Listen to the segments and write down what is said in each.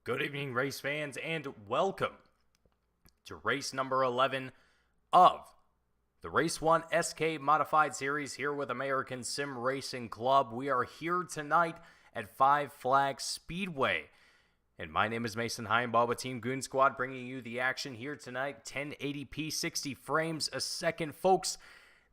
Good evening, race fans, and welcome to race number 11 of the Race 1 SK Modified Series here with American Sim Racing Club. We are here tonight at Five Flags Speedway. And my name is Mason Heimball with Team Goon Squad, bringing you the action here tonight. 1080p, 60 frames a second. Folks,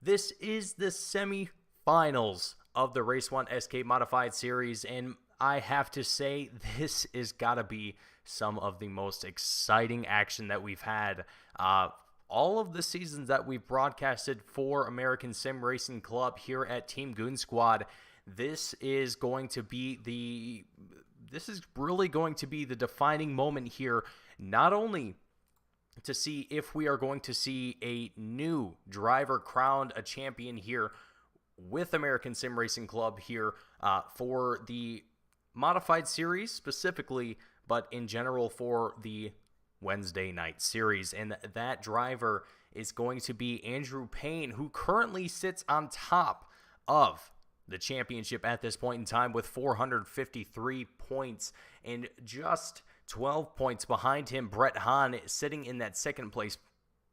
this is the semi-finals of the Race 1 SK Modified Series, and I have to say, this is got to be some of the most exciting action that we've had all of the seasons that we've broadcasted for American Sim Racing Club here at Team Goon Squad. This is really going to be the defining moment here, not only to see if we are going to see a new driver crowned a champion here with American Sim Racing Club here for the Modified Series specifically, but in general for the Wednesday night series. And that driver is going to be Andrew Payne, who currently sits on top of the championship at this point in time with 453 points, and just 12 points behind him, Brett Hahn sitting in that second place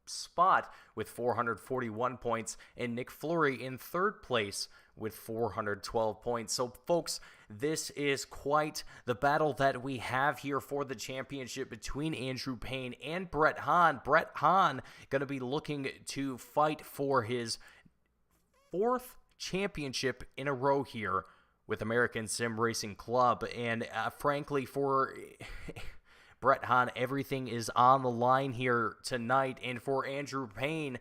spot with 441 points, and Nick Fleury in third place with 412 points. So folks, this is quite the battle that we have here for the championship between Andrew Payne and Brett Hahn. Brett Hahn going to be looking to fight for his fourth championship in a row here with American Sim Racing Club, and frankly, for Brett Hahn, everything is on the line here tonight, and for Andrew Payne,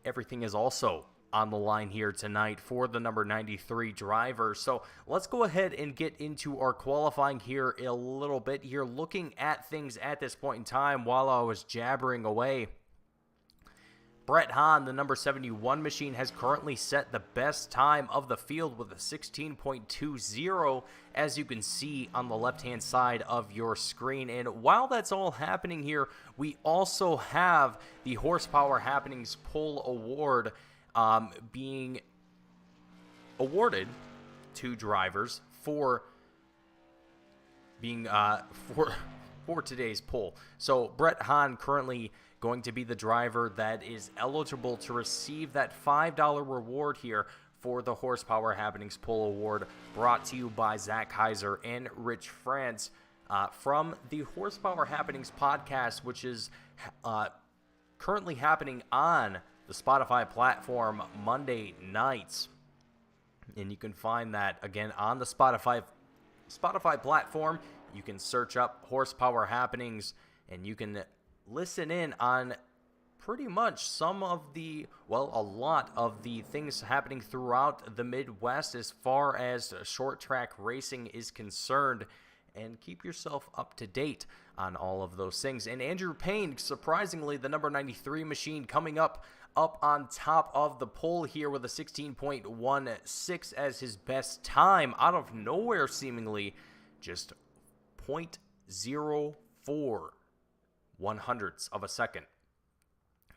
everything is also on the line here tonight for the number 93 driver. So let's go ahead and get into our qualifying here a little bit here, looking at things at this point in time while I was jabbering away. Brett Hahn, the number 71 machine, has currently set the best time of the field with a 16.20, as you can see on the left-hand side of your screen. And while that's all happening here, we also have the Horsepower Happenings Pole Award being awarded to drivers for being for today's poll. So Brett Hahn currently going to be the driver that is eligible to receive that $5 reward here for the Horsepower Happenings Pole Award, brought to you by Zach Heiser and Rich France from the Horsepower Happenings podcast, which is currently happening on the Spotify platform Monday nights. And you can find that again on the Spotify platform. You can search up Horsepower Happenings and you can listen in on pretty much a lot of the things happening throughout the Midwest as far as short track racing is concerned, and keep yourself up to date on all of those things. And Andrew Payne, surprisingly, the number 93 machine, coming up on top of the poll here with a 16.16 as his best time out of nowhere, seemingly just 0.04 100ths of a second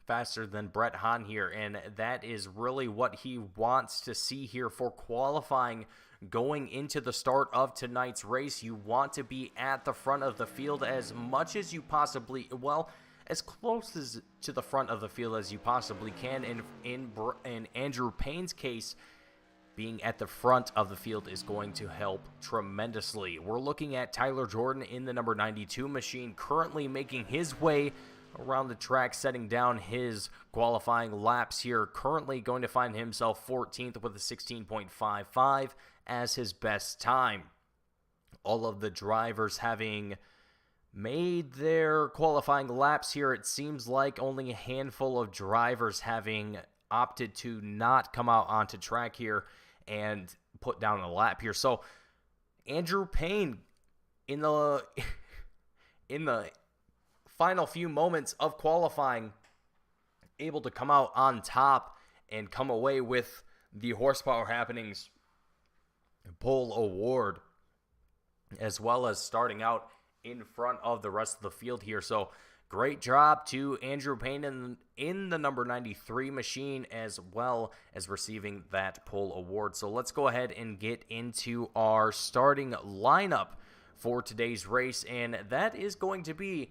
faster than Brett Hahn here, and that is really what he wants to see here for qualifying going into the start of tonight's race. You want to be at the front of the field as much as you possibly, as close as to the front of the field as you possibly can. In Andrew Payne's case, being at the front of the field is going to help tremendously. We're looking at Tyler Jordan in the number 92 machine, currently making his way around the track, setting down his qualifying laps here, currently going to find himself 14th with a 16.55 as his best time. All of the drivers having made their qualifying laps here, it seems like only a handful of drivers having opted to not come out onto track here and put down a lap here. So Andrew Payne in the final few moments of qualifying, able to come out on top and come away with the Horsepower Happenings Pole Award, as well as starting out in front of the rest of the field here. So great job to Andrew Payne in the number 93 machine, as well as receiving that pole award. So let's go ahead and get into our starting lineup for today's race, and that is going to be,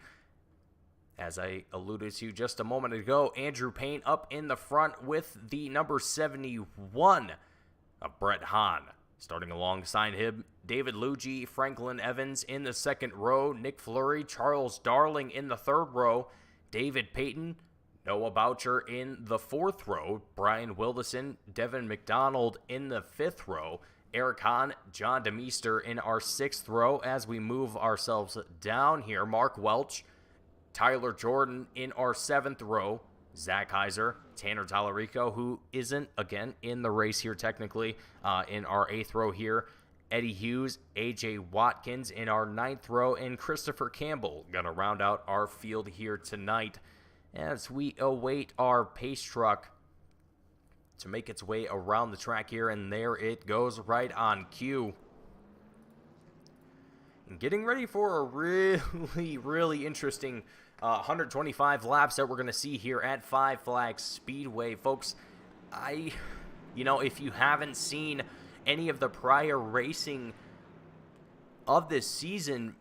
as I alluded to just a moment ago, Andrew Payne up in the front with the number 71 of Brett Hahn. Starting alongside him, David Luigi, Franklin Evans in the second row, Nick Fleury, Charles Darling in the third row, David Payton, Noah Boucher in the fourth row, Brian Wildison, Devin McDonald in the fifth row, Eric Hahn, John DeMeester in our sixth row. As we move ourselves down here, Mark Welch, Tyler Jordan in our seventh row, Zach Heiser, Tanner Tallarico, who isn't, again, in the race here technically, in our eighth row here, Eddie Hughes, A.J. Watkins in our ninth row, and Christopher Campbell going to round out our field here tonight as we await our pace truck to make its way around the track here, and there it goes right on cue. And getting ready for a really interesting 125 laps that we're going to see here at Five Flags Speedway. Folks, if you haven't seen any of the prior racing of this season,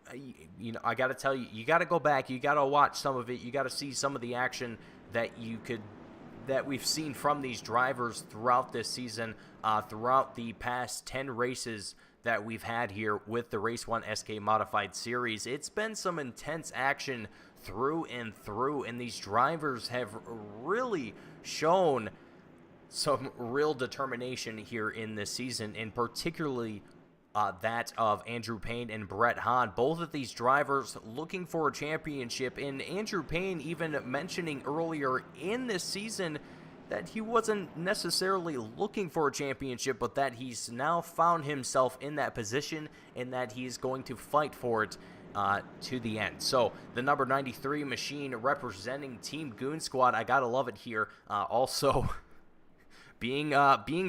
I got to tell you, you got to go back, you got to watch some of it, you got to see some of the action that we've seen from these drivers throughout this season, throughout the past 10 races that we've had here with the Race1 SK Modified Series. It's been some intense action through and through, and these drivers have really shown some real determination here in this season, and particularly that of Andrew Payne and Brett Hahn. Both of these drivers looking for a championship, and Andrew Payne even mentioning earlier in this season that he wasn't necessarily looking for a championship, but that he's now found himself in that position and that he's going to fight for it to the end. So the number 93 machine representing Team Goon Squad, I gotta love it here. Also, being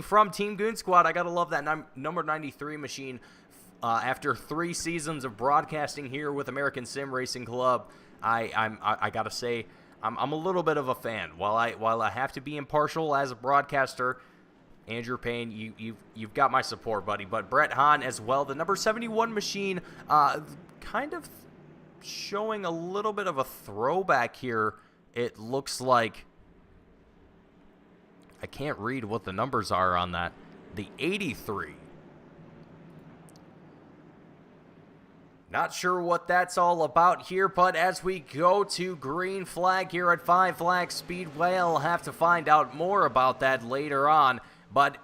from Team Goon Squad, I gotta love that number 93 machine. After 3 seasons of broadcasting here with American Sim Racing Club, I gotta say, I'm a little bit of a fan. While I have to be impartial as a broadcaster, Andrew Payne, you've got my support, buddy. But Brett Hahn as well, the number 71 machine, kind of showing a little bit of a throwback here. It looks like, I can't read what the numbers are on that. The 83. Not sure what that's all about here, but as we go to green flag here at Five Flags Speedway, I'll have to find out more about that later on. But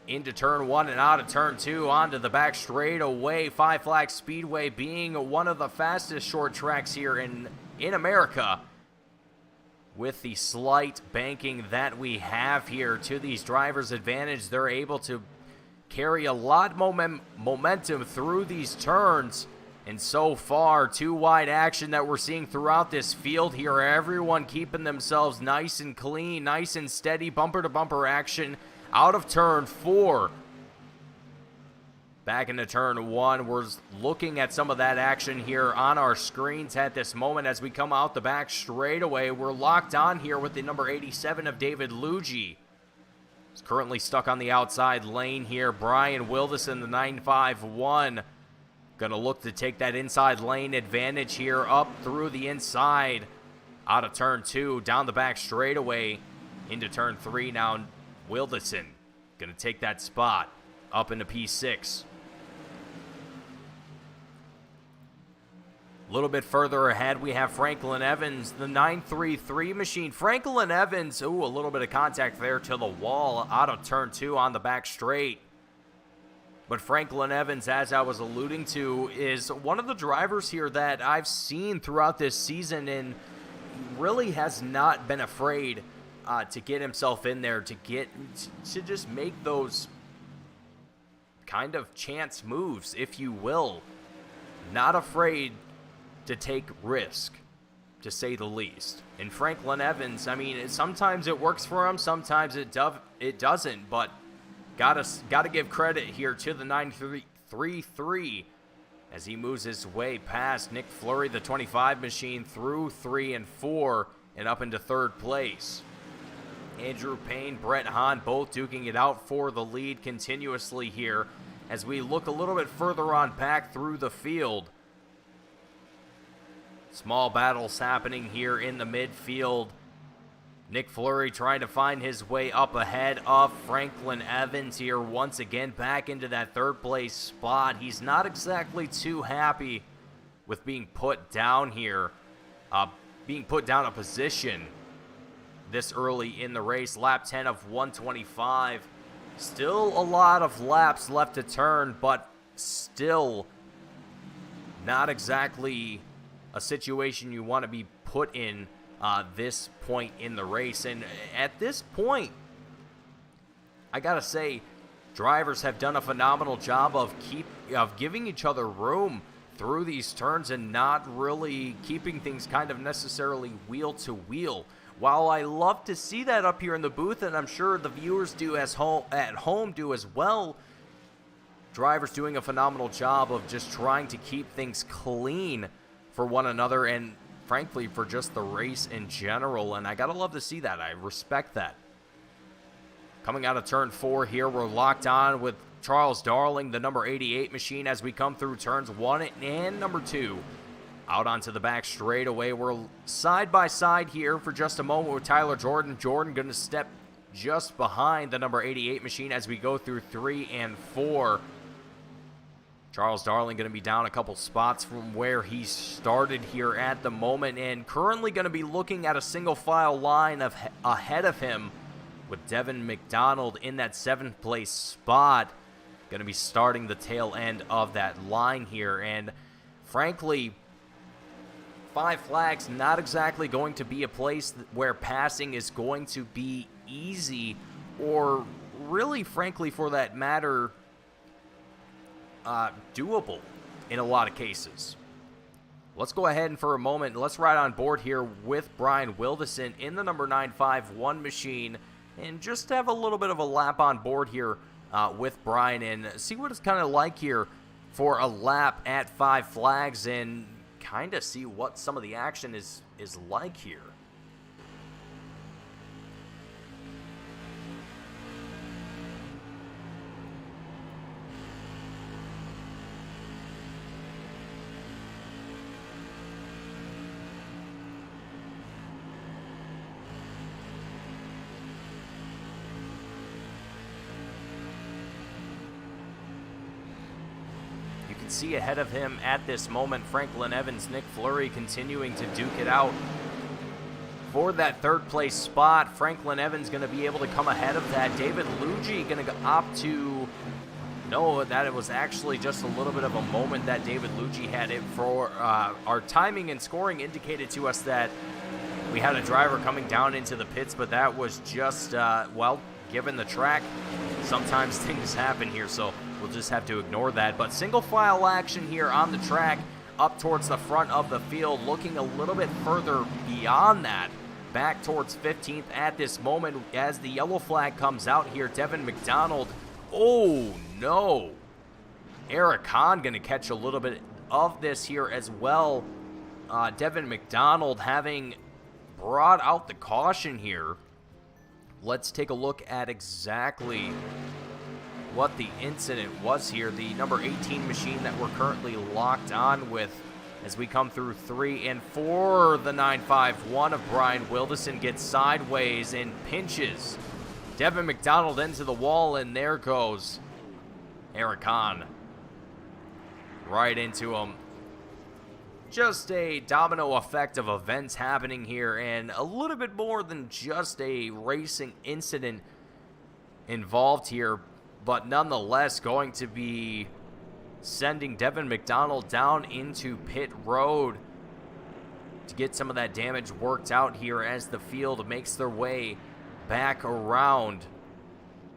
into turn 1 and out of turn 2, onto the back straightaway. Five Flags Speedway being one of the fastest short tracks here in America. With the slight banking that we have here to these drivers' advantage, they're able to carry a lot momentum through these turns. And so far, 2 wide action that we're seeing throughout this field here. Everyone keeping themselves nice and clean, nice and steady, bumper-to-bumper action out of turn 4. Back into turn 1, we're looking at some of that action here on our screens at this moment as we come out the back straightaway. We're locked on here with the number 87 of David Luigi. He's currently stuck on the outside lane here. Brian Wildison, the 951, gonna look to take that inside lane advantage here up through the inside. Out of turn 2, down the back straightaway into turn 3 now. Wildison gonna take that spot up into P6. A little bit further ahead, we have Franklin Evans, the 933 machine. Franklin Evans, a little bit of contact there to the wall out of turn 2 on the back straight. But Franklin Evans, as I was alluding to, is one of the drivers here that I've seen throughout this season and really has not been afraid to get himself in there, to just make those kind of chance moves, if you will. Not afraid to take risk, to say the least. And Franklin Evans, I mean, sometimes it works for him, sometimes it doesn't, but gotta give credit here to the 933 as he moves his way past Nick Fleury, the 25 machine, through 3 and 4 and up into 3rd place. Andrew Payne, Brett Hahn, both duking it out for the lead continuously here as we look a little bit further on back through the field. Small battles happening here in the midfield. Nick Fleury trying to find his way up ahead of Franklin Evans here once again back into that third place spot. He's not exactly too happy with being put down here, being put down a position this early in the race. Lap 10 of 125. Still a lot of laps left to turn, but still not exactly a situation you want to be put in this point in the race. And at this point, I gotta say, drivers have done a phenomenal job of giving each other room through these turns and not really keeping things kind of necessarily wheel to wheel. While I love to see that up here in the booth, and I'm sure the viewers do at home do as well, drivers doing a phenomenal job of just trying to keep things clean for one another and frankly for just the race in general, and I gotta love to see that. I respect that. Coming out of turn 4 here, we're locked on with Charles Darling, the number 88 machine, as we come through turns 1 and number 2. Out onto the back straightaway. We're side by side here for just a moment with Tyler Jordan. Jordan going to step just behind the number 88 machine as we go through 3 and 4. Charles Darling going to be down a couple spots from where he started here at the moment, and currently going to be looking at a single file line ahead of him with Devin McDonald in that 7th place spot. Going to be starting the tail end of that line here, and frankly, Five Flags not exactly going to be a place where passing is going to be easy, or really, frankly, for that matter, doable in a lot of cases. Let's go ahead and for a moment, let's ride on board here with Brian Wildison in the number 951 machine and just have a little bit of a lap on board here with Brian and see what it's kind of like here for a lap at Five Flags and kind of see what some of the action is like here. See ahead of him at this moment, Franklin Evans, Nick Fleury continuing to duke it out for that 3rd place spot. Franklin Evans going to be able to come ahead of that. David Luigi going to opt to know that it was actually just a little bit of a moment that David Luigi had it for. Our timing and scoring indicated to us that we had a driver coming down into the pits, but that was just, well, given the track, sometimes things happen here, so we'll just have to ignore that. But single file action here on the track up towards the front of the field, looking a little bit further beyond that, back towards 15th at this moment as the yellow flag comes out here. Devin McDonald, oh no, Eric Hahn going to catch a little bit of this here as well. Devin McDonald having brought out the caution here. Let's take a look at exactly what the incident was here. The number 18 machine that we're currently locked on with as we come through 3 and 4. The 951 of Brian Wildison gets sideways and pinches Devin McDonald into the wall, and there goes Eric Hahn right into him. Just a domino effect of events happening here, and a little bit more than just a racing incident involved here, but nonetheless going to be sending Devin McDonald down into pit road to get some of that damage worked out here as the field makes their way back around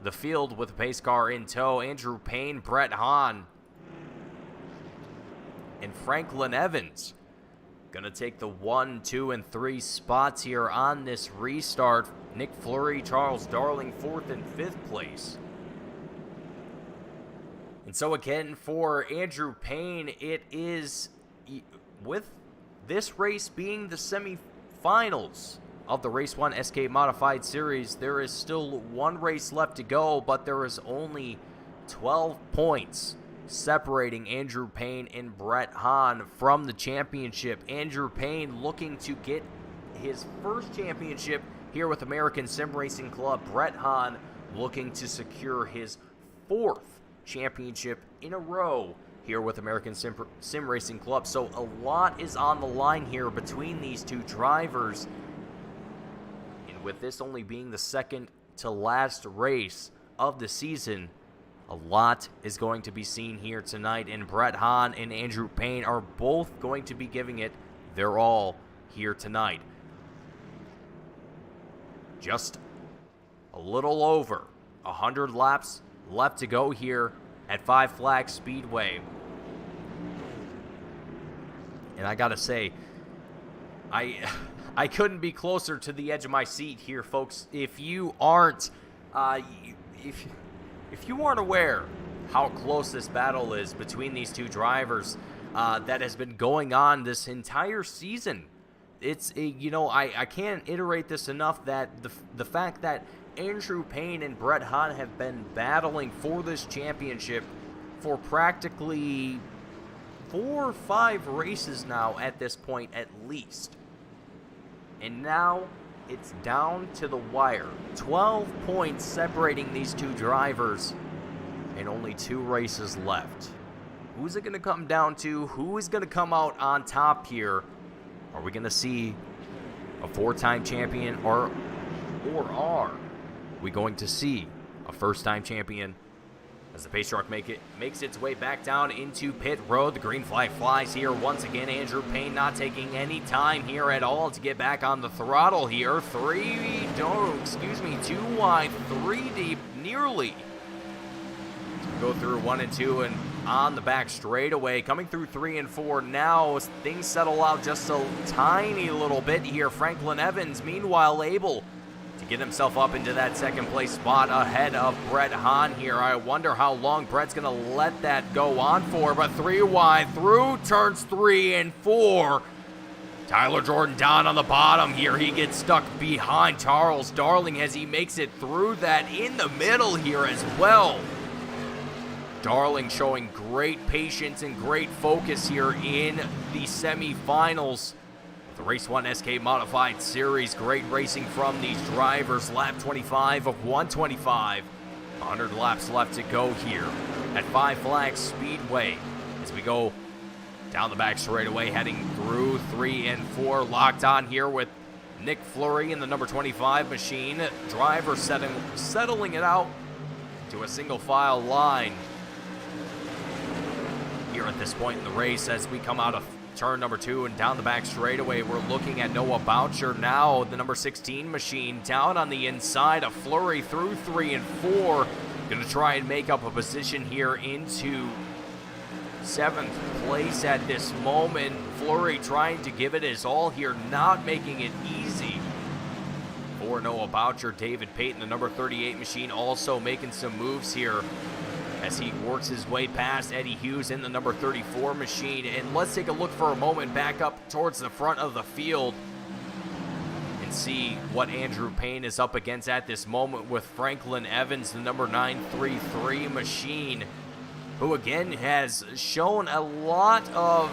the field with the pace car in tow. Andrew Payne, Brett Hahn, and Franklin Evans gonna take the 1, 2, and 3 spots here on this restart. Nick Fleury, Charles Darling, 4th and 5th place. And so again, for Andrew Payne, it is, with this race being the semifinals of the Race 1 SK Modified Series, there is still one race left to go, but there is only 12 points separating Andrew Payne and Brett Hahn from the championship. Andrew Payne looking to get his first championship here with American Sim Racing Club. Brett Hahn looking to secure his 4th championship in a row here with American Sim Racing Club. So a lot is on the line here between these two drivers. And with this only being the second to last race of the season, a lot is going to be seen here tonight, and Brett Hahn and Andrew Payne are both going to be giving it their all here tonight. Just a little over 100 laps left to go here at Five Flags Speedway. And I gotta say, I couldn't be closer to the edge of my seat here, folks. If you aren't if you aren't aware how close this battle is between these two drivers that has been going on this entire season, it's I can't iterate this enough that the fact that Andrew Payne and Brett Hahn have been battling for this championship for practically 4 or 5 races now at this point at least. And now it's down to the wire. 12 points separating these two drivers and only 2 races left. Who's it going to come down to? Who is going to come out on top here? Are we going to see a 4-time champion or are we going to see a first-time champion? As the pace truck makes its way back down into pit road, the green flag flies here once again. Andrew Payne not taking any time here at all to get back on the throttle here. 2 wide, 3 deep, nearly. Go through 1 and 2 and on the back straightaway. Coming through 3 and 4 now. Things settle out just a tiny little bit here. Franklin Evans, meanwhile, able to get himself up into that second place spot ahead of Brett Hahn here. I wonder how long Brett's going to let that go on for, but 3 wide through turns 3 and 4. Tyler Jordan down on the bottom here. He gets stuck behind Charles Darling as he makes it through that in the middle here as well. Darling showing great patience and great focus here in the semifinals. The Race 1 SK Modified Series, great racing from these drivers. Lap 25 of 125. 100 laps left to go here at Five Flags Speedway. As we go down the back straightaway, heading through 3 and 4. Locked on here with Nick Fleury in the number 25 machine. Driver settling it out to a single file line here at this point in the race. As we come out of turn number 2 and down the back straightaway, we're looking at Noah Boucher now, the number 16 machine, down on the inside of Fleury through 3 and 4. Going to try and make up a position here into 7th place at this moment. Fleury trying to give it his all here, not making it easy for Noah Boucher. David Payton, the number 38 machine, also making some moves here as he works his way past Eddie Hughes in the number 34 machine. And let's take a look for a moment back up towards the front of the field and see what Andrew Payne is up against at this moment with Franklin Evans, the number 933 machine, who again has shown a lot of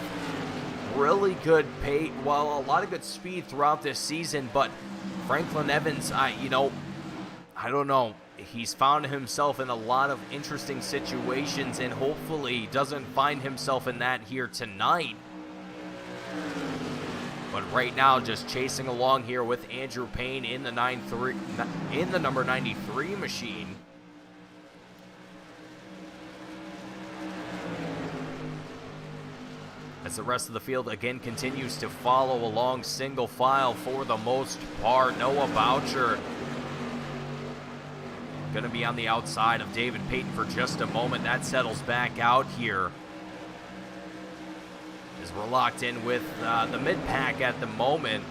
really good a lot of good speed throughout this season. But Franklin Evans, I don't know. He's found himself in a lot of interesting situations, and hopefully doesn't find himself in that here tonight. But right now, just chasing along here with Andrew Payne in the number 93 machine. As the rest of the field again continues to follow along single file for the most part. Noah Boucher going to be on the outside of David Payton for just a moment. That settles back out here as we're locked in with the mid-pack at the moment.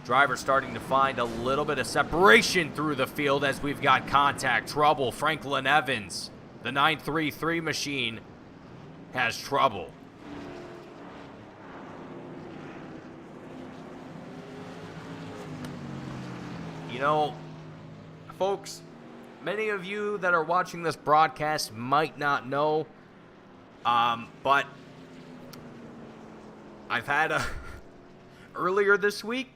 Driver starting to find a little bit of separation through the field as we've got contact trouble. Franklin Evans, the 933 machine, has trouble. You know, folks, many of you that are watching this broadcast might not know, but I've had earlier this week,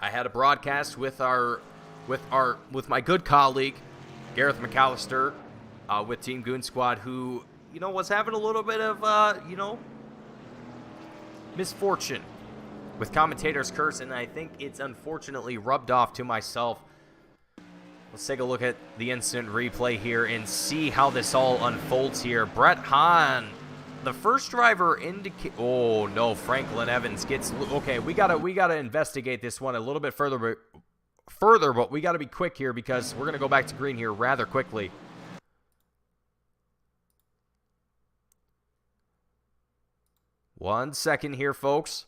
I had a broadcast with my good colleague, Gareth McAllister, with Team Goon Squad, who, was having a little bit of, misfortune with commentator's curse, and I think it's unfortunately rubbed off to myself. Let's take a look at the instant replay here and see how this all unfolds here. Brett Hahn, the first driver indicate. Oh no, Franklin Evans gets. Okay, we gotta investigate this one a little bit further, but we gotta be quick here because we're gonna go back to green here rather quickly. One second here, folks.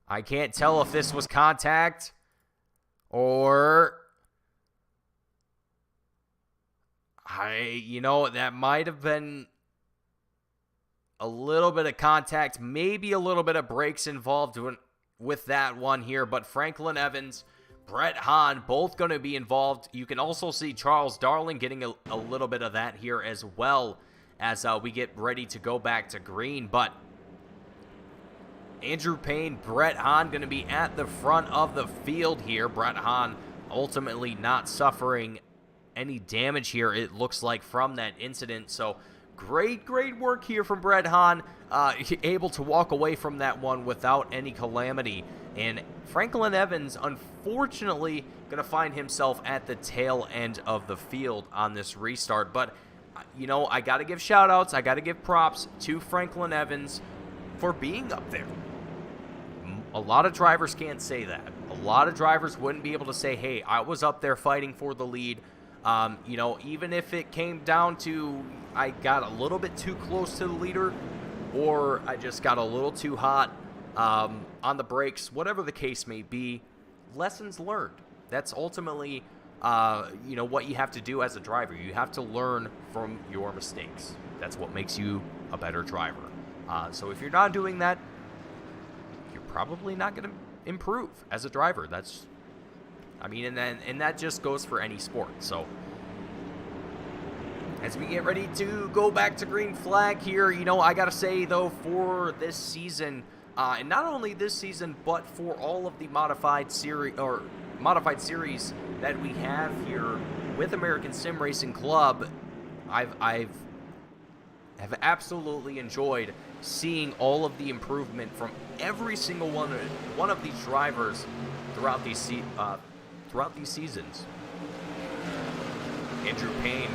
I can't tell if this was contact or that might have been a little bit of contact, maybe a little bit of brakes involved with that one here, but Franklin Evans, Brett Hahn, both going to be involved. You can also see Charles Darling getting a little bit of that here as well as we get ready to go back to green, but Andrew Payne, Brett Hahn going to be at the front of the field here. Brett Hahn ultimately not suffering any damage here, it looks like, from that incident. So great work here from Brett Hahn, able to walk away from that one without any calamity. And Franklin Evans, unfortunately, going to find himself at the tail end of the field on this restart. But, I got to give shout-outs, I got to give props to Franklin Evans for being up there. A lot of drivers can't say that. A lot of drivers wouldn't be able to say, hey, I was up there fighting for the lead. Even if it came down to I got a little bit too close to the leader or I just got a little too hot on the brakes, whatever the case may be, lessons learned. That's ultimately, what you have to do as a driver. You have to learn from your mistakes. That's what makes you a better driver. So if you're not doing that, you're probably not going to improve as a driver. And that just goes for any sport. So as we get ready to go back to green flag here, I got to say, though, for this season, and not only this season, but for all of the modified series that we have here with American Sim Racing Club, I've absolutely enjoyed seeing all of the improvement from every single one of these drivers throughout these seasons. Andrew Payne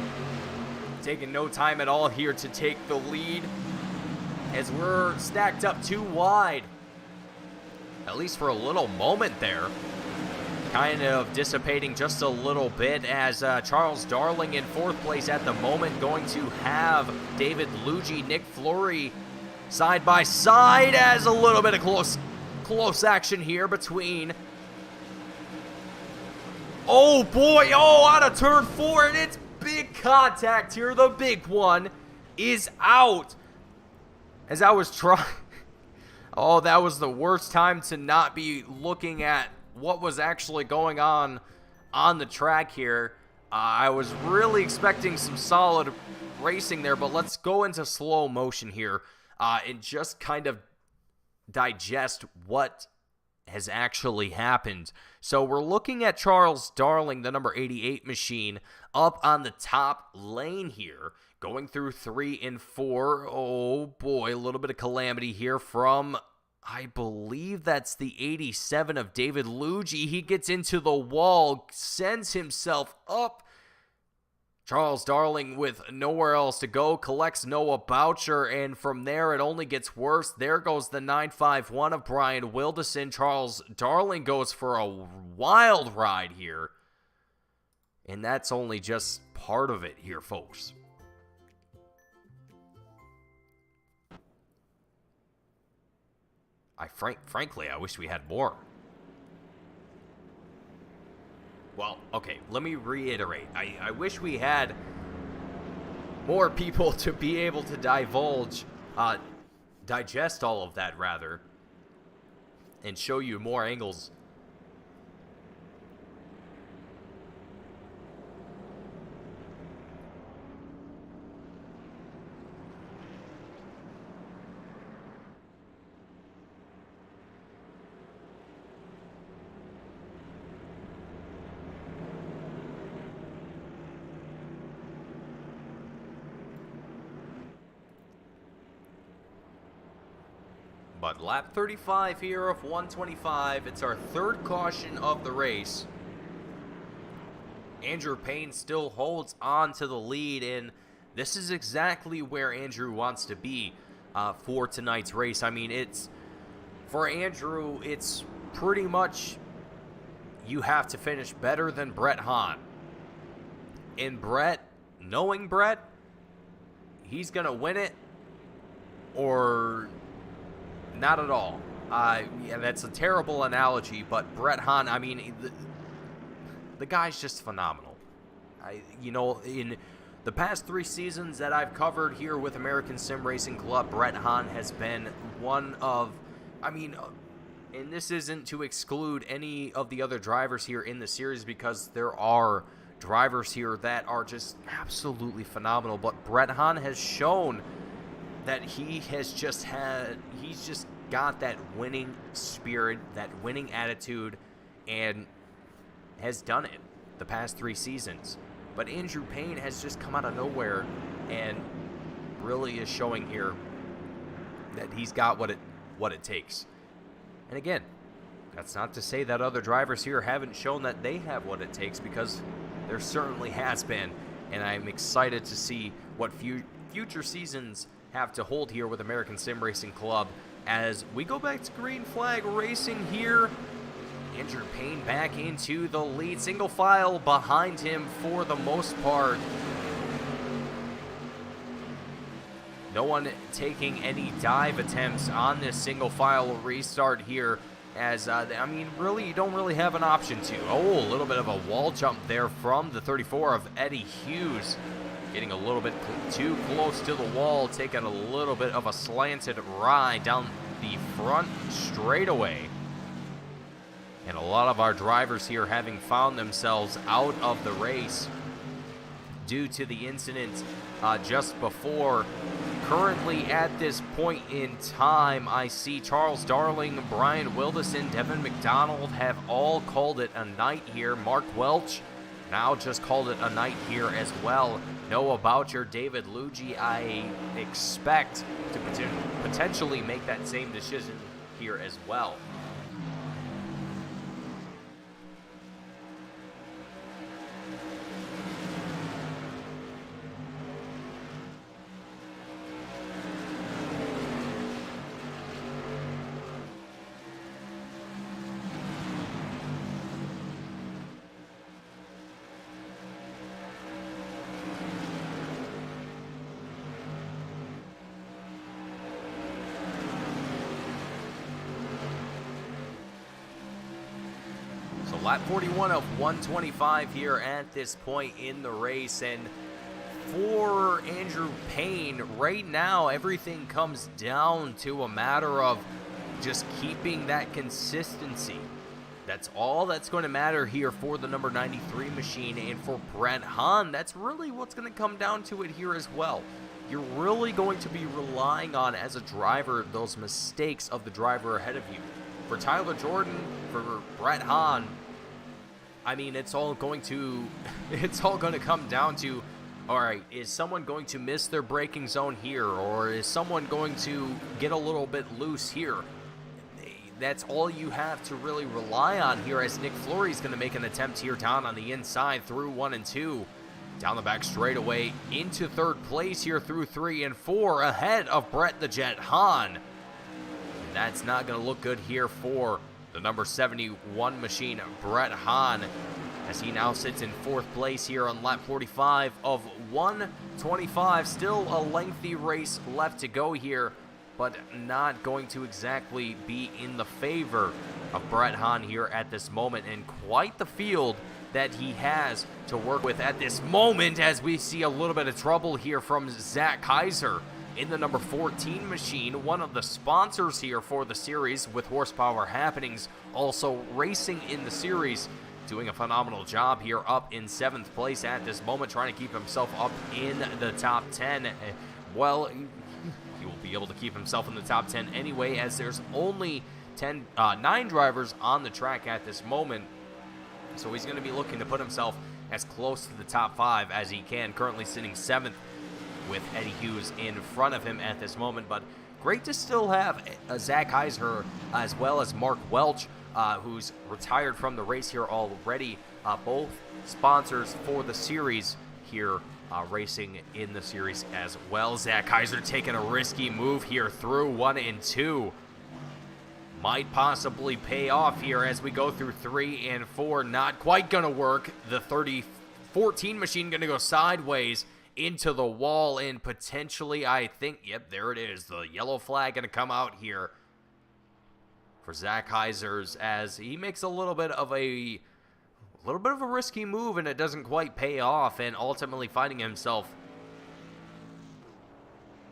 taking no time at all here to take the lead as we're stacked up too wide, at least for a little moment there. Kind of dissipating just a little bit as Charles Darling in fourth place at the moment, going to have David Luigi, Nick Fleury side by side, as a little bit of close action here between. Oh boy, out of turn 4, and it's big contact here. The big one is out. As I was trying, that was the worst time to not be looking at what was actually going on the track here. I was really expecting some solid racing there, but let's go into slow motion here and just kind of digest what has actually happened. So we're looking at Charles Darling, the number 88 machine, up on the top lane here, going through 3 and 4. Oh boy, a little bit of calamity here from, I believe that's the 87 of David Luigi. He gets into the wall, sends himself up. Charles Darling with nowhere else to go, collects Noah Boucher, and from there it only gets worse. There goes the 951 of Brian Wilderson. Charles Darling goes for a wild ride here. And that's only just part of it here, folks. Frankly, I wish we had more. Well, okay, let me reiterate. I wish we had more people to be able to digest all of that, rather, and show you more angles But lap 35 here of 125. It's our third caution of the race. Andrew Payne still holds on to the lead, and this is exactly where Andrew wants to be for tonight's race. I mean, for Andrew, it's pretty much you have to finish better than Brett Hahn. And Brett, knowing Brett, he's going to win it or not at all. Yeah, that's a terrible analogy, but Brett Hahn, I mean, the guy's just phenomenal. In the past 3 seasons that I've covered here with American Sim Racing Club, Brett Hahn has been one of, and this isn't to exclude any of the other drivers here in the series, because there are drivers here that are just absolutely phenomenal, but Brett Hahn has shown that he's just got that winning spirit, that winning attitude, and has done it the past 3 seasons. But Andrew Payne has just come out of nowhere and really is showing here that he's got what it takes. And again, that's not to say that other drivers here haven't shown that they have what it takes, because there certainly has been, and I'm excited to see what future seasons have to hold here with American Sim Racing Club as we go back to green flag racing here. Andrew Payne back into the lead, single file behind him for the most part. No one taking any dive attempts on this single file restart here, as really you don't really have an option to. Oh, a little bit of a wall jump there from the 34 of Eddie Hughes, getting a little bit too close to the wall, taking a little bit of a slanted ride down the front straightaway. And a lot of our drivers here having found themselves out of the race due to the incident just before. Currently at this point in time, I see Charles Darling, Brian Wilderson, Devin McDonald have all called it a night here. Mark Welch now just called it a night here as well. Noah Boucher, David Luigi, I expect to potentially make that same decision here as well. Lap 41 of 125 here at this point in the race, and for Andrew Payne, right now everything comes down to a matter of just keeping that consistency. That's all that's going to matter here for the number 93 machine, and for Brett Hahn, that's really what's going to come down to it here as well. You're really going to be relying on, as a driver, those mistakes of the driver ahead of you. For Tyler Jordan, for Brett Hahn, I mean, it's all going to come down to, all right, is someone going to miss their braking zone here, or is someone going to get a little bit loose here? That's all you have to really rely on here, as Nick Flory is going to make an attempt here down on the inside through 1 and 2. Down the back straightaway into 3rd place here through 3 and 4, ahead of Brett the Jet Hahn. And that's not going to look good here for the number 71 machine, Brett Hahn, as he now sits in 4th place here on lap 45 of 125. Still a lengthy race left to go here, but not going to exactly be in the favor of Brett Hahn here at this moment, and quite the field that he has to work with at this moment, as we see a little bit of trouble here from Zach Kaiser in the number 14 machine, one of the sponsors here for the series with Horsepower Happenings, also racing in the series, doing a phenomenal job here, up in 7th place at this moment, trying to keep himself up in the top 10. Well, he will be able to keep himself in the top 10 anyway, as there's only 9 drivers on the track at this moment, so he's going to be looking to put himself as close to the top 5 as he can, currently sitting 7th with Eddie Hughes in front of him at this moment. But great to still have Zach Heiser as well as Mark Welch, who's retired from the race here already. Both sponsors for the series here, racing in the series as well. Zach Heiser taking a risky move here through 1 and 2. Might possibly pay off here as we go through 3 and 4. Not quite going to work. The 3014 machine going to go sideways into the wall, and potentially, I think, yep, there it is. The yellow flag going to come out here for Zach Heisers as he makes a little bit of a risky move, and it doesn't quite pay off, and ultimately finding himself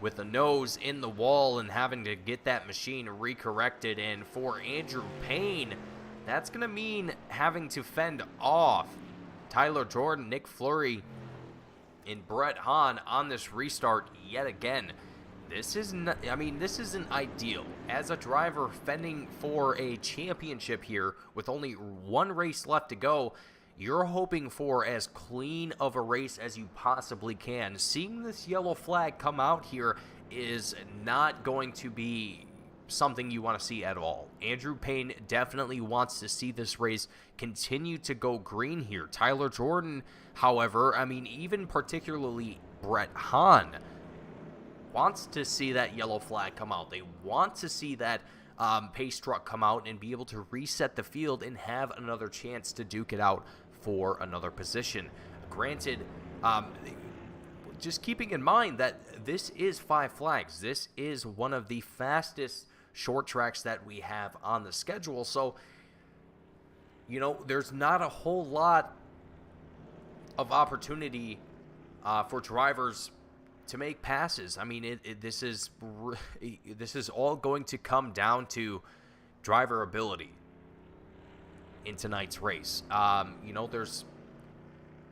with the nose in the wall and having to get that machine recorrected. And for Andrew Payne, that's going to mean having to fend off Tyler Jordan, Nick Fleury, and Brett Hahn on this restart yet again. This isn't ideal. As a driver fending for a championship here with only 1 race left to go, you're hoping for as clean of a race as you possibly can. Seeing this yellow flag come out here is not going to be something you want to see at all. Andrew Payne definitely wants to see this race continue to go green here. Tyler Jordan, however, even particularly Brett Hahn, wants to see that yellow flag come out. They want to see that pace truck come out and be able to reset the field and have another chance to duke it out for another position. Granted, just keeping in mind that this is 5 flags. This is one of the fastest short tracks that we have on the schedule. So, there's not a whole lot of opportunity for drivers to make passes. This is all going to come down to driver ability in tonight's race. There's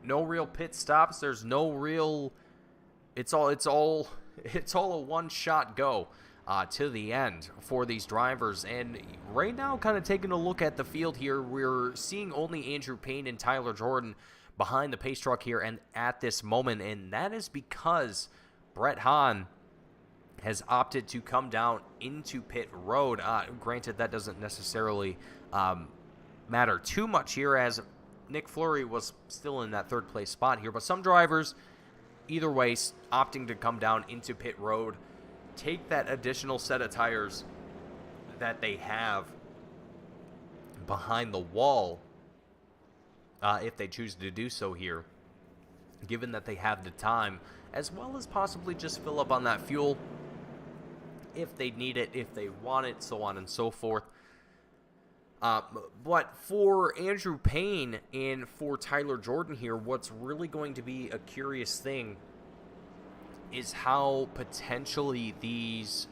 no real pit stops. There's no real. It's all a one-shot go to the end for these drivers. And right now, kind of taking a look at the field here, we're seeing only Andrew Payne and Tyler Jordan behind the pace truck here and at this moment, and that is because Brett Hahn has opted to come down into pit road. Granted, that doesn't necessarily matter too much here, as Nick Fleury was still in that 3rd place spot here. But some drivers, either way, opting to come down into pit road, take that additional set of tires that they have behind the wall, if they choose to do so here, given that they have the time, as well as possibly just fill up on that fuel if they need it, if they want it, so on and so forth. But for Andrew Payne and for Tyler Jordan here, what's really going to be a curious thing is how potentially these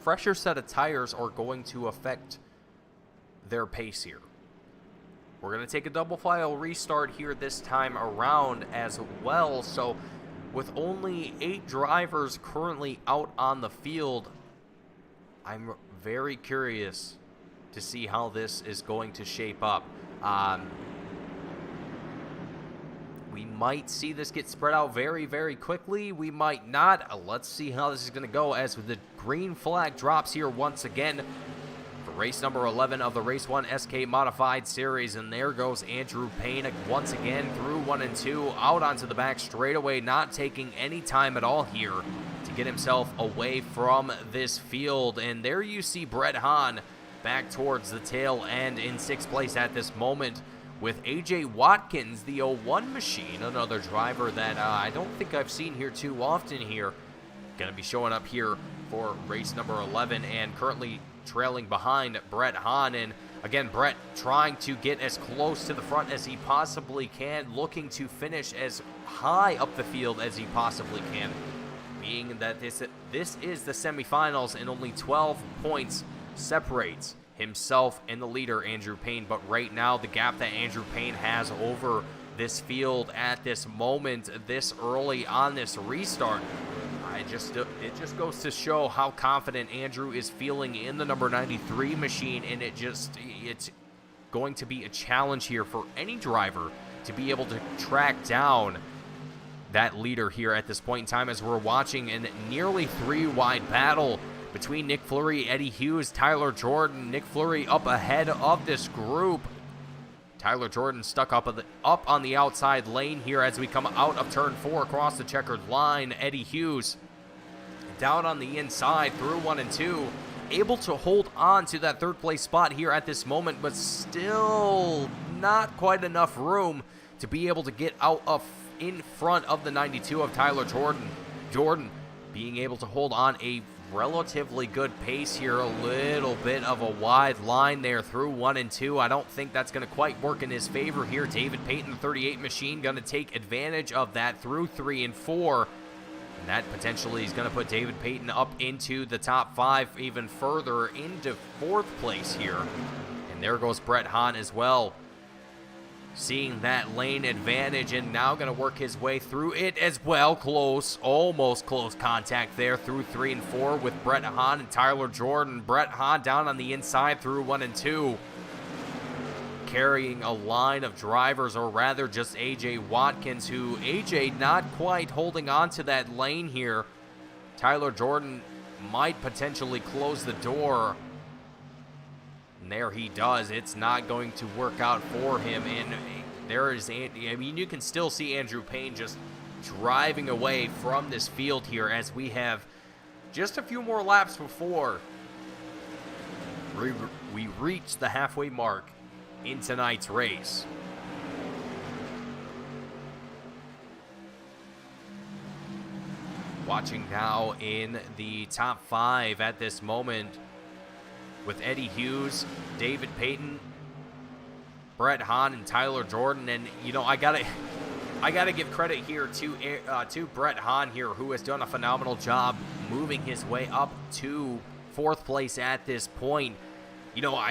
fresher set of tires are going to affect their pace here. We're going to take a double file restart here this time around as well. So with only 8 drivers currently out on the field, I'm very curious to see how this is going to shape up. We might see this get spread out very, very quickly. We might not. Let's see how this is going to go as the green flag drops here once again for race number 11 of the Race 1 SK Modified Series. And there goes Andrew Payne once again through 1 and 2, out onto the back straightaway, not taking any time at all here to get himself away from this field. And there you see Brett Hahn back towards the tail end in 6th place at this moment, with AJ Watkins, the 01 machine, another driver that I don't think I've seen here too often here, going to be showing up here for race number 11 and currently trailing behind Brett Hahn. And again, Brett trying to get as close to the front as he possibly can, looking to finish as high up the field as he possibly can, being that this is the semifinals and only 12 points separates himself and the leader, Andrew Payne. But right now, the gap that Andrew Payne has over this field at this moment, this early on this restart, it just goes to show how confident Andrew is feeling in the number 93 machine. And it's going to be a challenge here for any driver to be able to track down that leader here at this point in time, as we're watching a nearly 3-wide battle between Nick Fleury, Eddie Hughes, Tyler Jordan. Nick Fleury up ahead of this group. Tyler Jordan stuck up on the outside lane here as we come out of turn 4 across the checkered line. Eddie Hughes down on the inside through 1 and 2. Able to hold on to that third place spot here at this moment, but still not quite enough room to be able to get out of in front of the 92 of Tyler Jordan. Jordan being able to hold on a relatively good pace here. A little bit of a wide line there through 1 and 2. I don't think that's going to quite work in his favor here. David Payton, the 38 machine, going to take advantage of that through 3 and 4. And that potentially is going to put David Payton up into the top 5, even further into 4th place here. And there goes Brett Hahn as well, seeing that lane advantage and now going to work his way through it as well. Close, almost close contact there through 3 and 4 with Brett Hahn and Tyler Jordan. Brett Hahn down on the inside through 1 and 2. Carrying a line of drivers, or rather just AJ Watkins, who AJ not quite holding on to that lane here. Tyler Jordan might potentially close the door. And there he does. It's not going to work out for him. And there is, I mean, you can still see Andrew Payne just driving away from this field here as we have just a few more laps before we reach the halfway mark in tonight's race. Watching now in the top 5 at this moment with Eddie Hughes, David Payton, Brett Hahn, and Tyler Jordan. And you know, I gotta give credit here to Brett Hahn here, who has done a phenomenal job moving his way up to 4th place at this point. You know,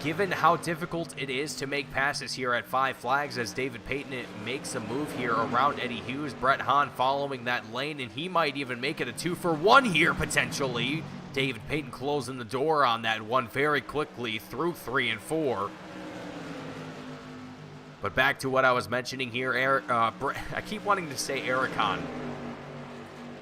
given how difficult it is to make passes here at 5 flags, as David Payton makes a move here around Eddie Hughes, Brett Hahn following that lane, and he might even make it a 2-for-1 here potentially. David Payton closing the door on that one very quickly through 3 and 4. But back to what I was mentioning here, I keep wanting to say Ericon.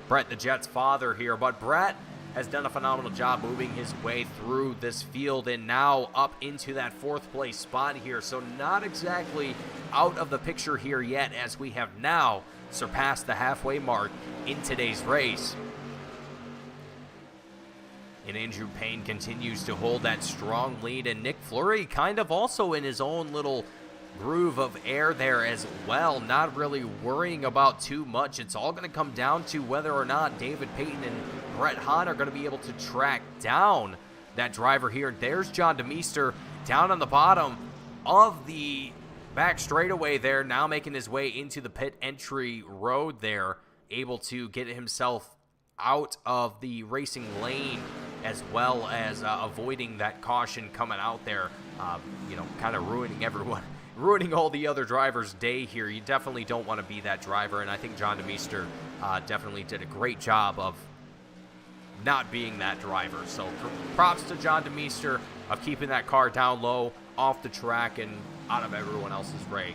Brett, the Jets' father here, but Brett has done a phenomenal job moving his way through this field and now up into that 4th place spot here. So not exactly out of the picture here yet, as we have now surpassed the halfway mark in today's race. And Andrew Payne continues to hold that strong lead, and Nick Fleury kind of also in his own little groove of air there as well, not really worrying about too much. It's all going to come down to whether or not David Payton and Brett Hahn are going to be able to track down that driver here. There's John DeMeester down on the bottom of the back straightaway there, now making his way into the pit entry road there, able to get himself out of the racing lane, as well as avoiding that caution coming out there, you know, kind of ruining all the other drivers' day here. You definitely don't want to be that driver, and I think John DeMeester definitely did a great job of not being that driver. So props to John DeMeester of keeping that car down low, off the track, and out of everyone else's way.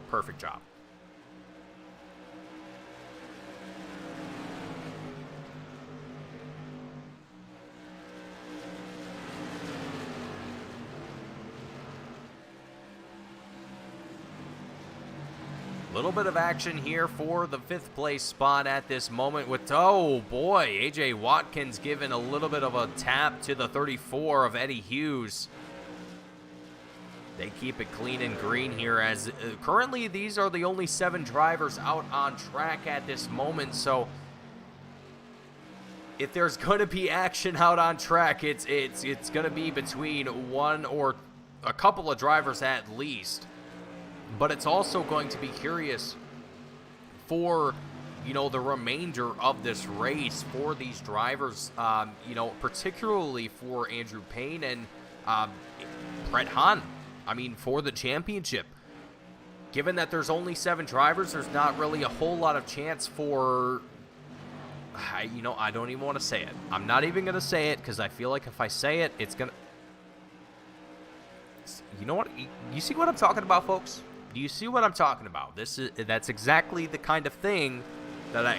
Perfect job. Little bit of action here for the 5th place spot at this moment with, oh boy, AJ Watkins giving a little bit of a tap to the 34 of Eddie Hughes. They keep it clean and green here, as currently these are the only 7 drivers out on track at this moment. So if there's going to be action out on track, it's going to be between one or a couple of drivers at least. But it's also going to be curious for, you know, the remainder of this race for these drivers, you know, particularly for Andrew Payne and Brett Hahn. I mean, for the championship. Given that there's only 7 drivers, there's not really a whole lot of chance for, you know, I don't even want to say it. I'm not even going to say it, because I feel like if I say it, it's going to... You know what? You see what I'm talking about, folks? Do you see what I'm talking about? That's exactly the kind of thing that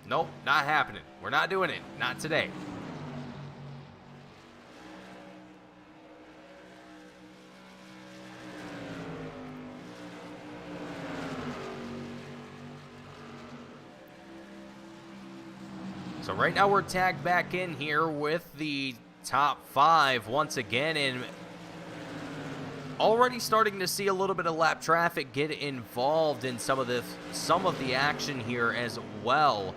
Nope, not happening. We're not doing it. Not today. So right now we're tagged back in here with the top 5 once again, and already starting to see a little bit of lap traffic get involved in some of the action here as well.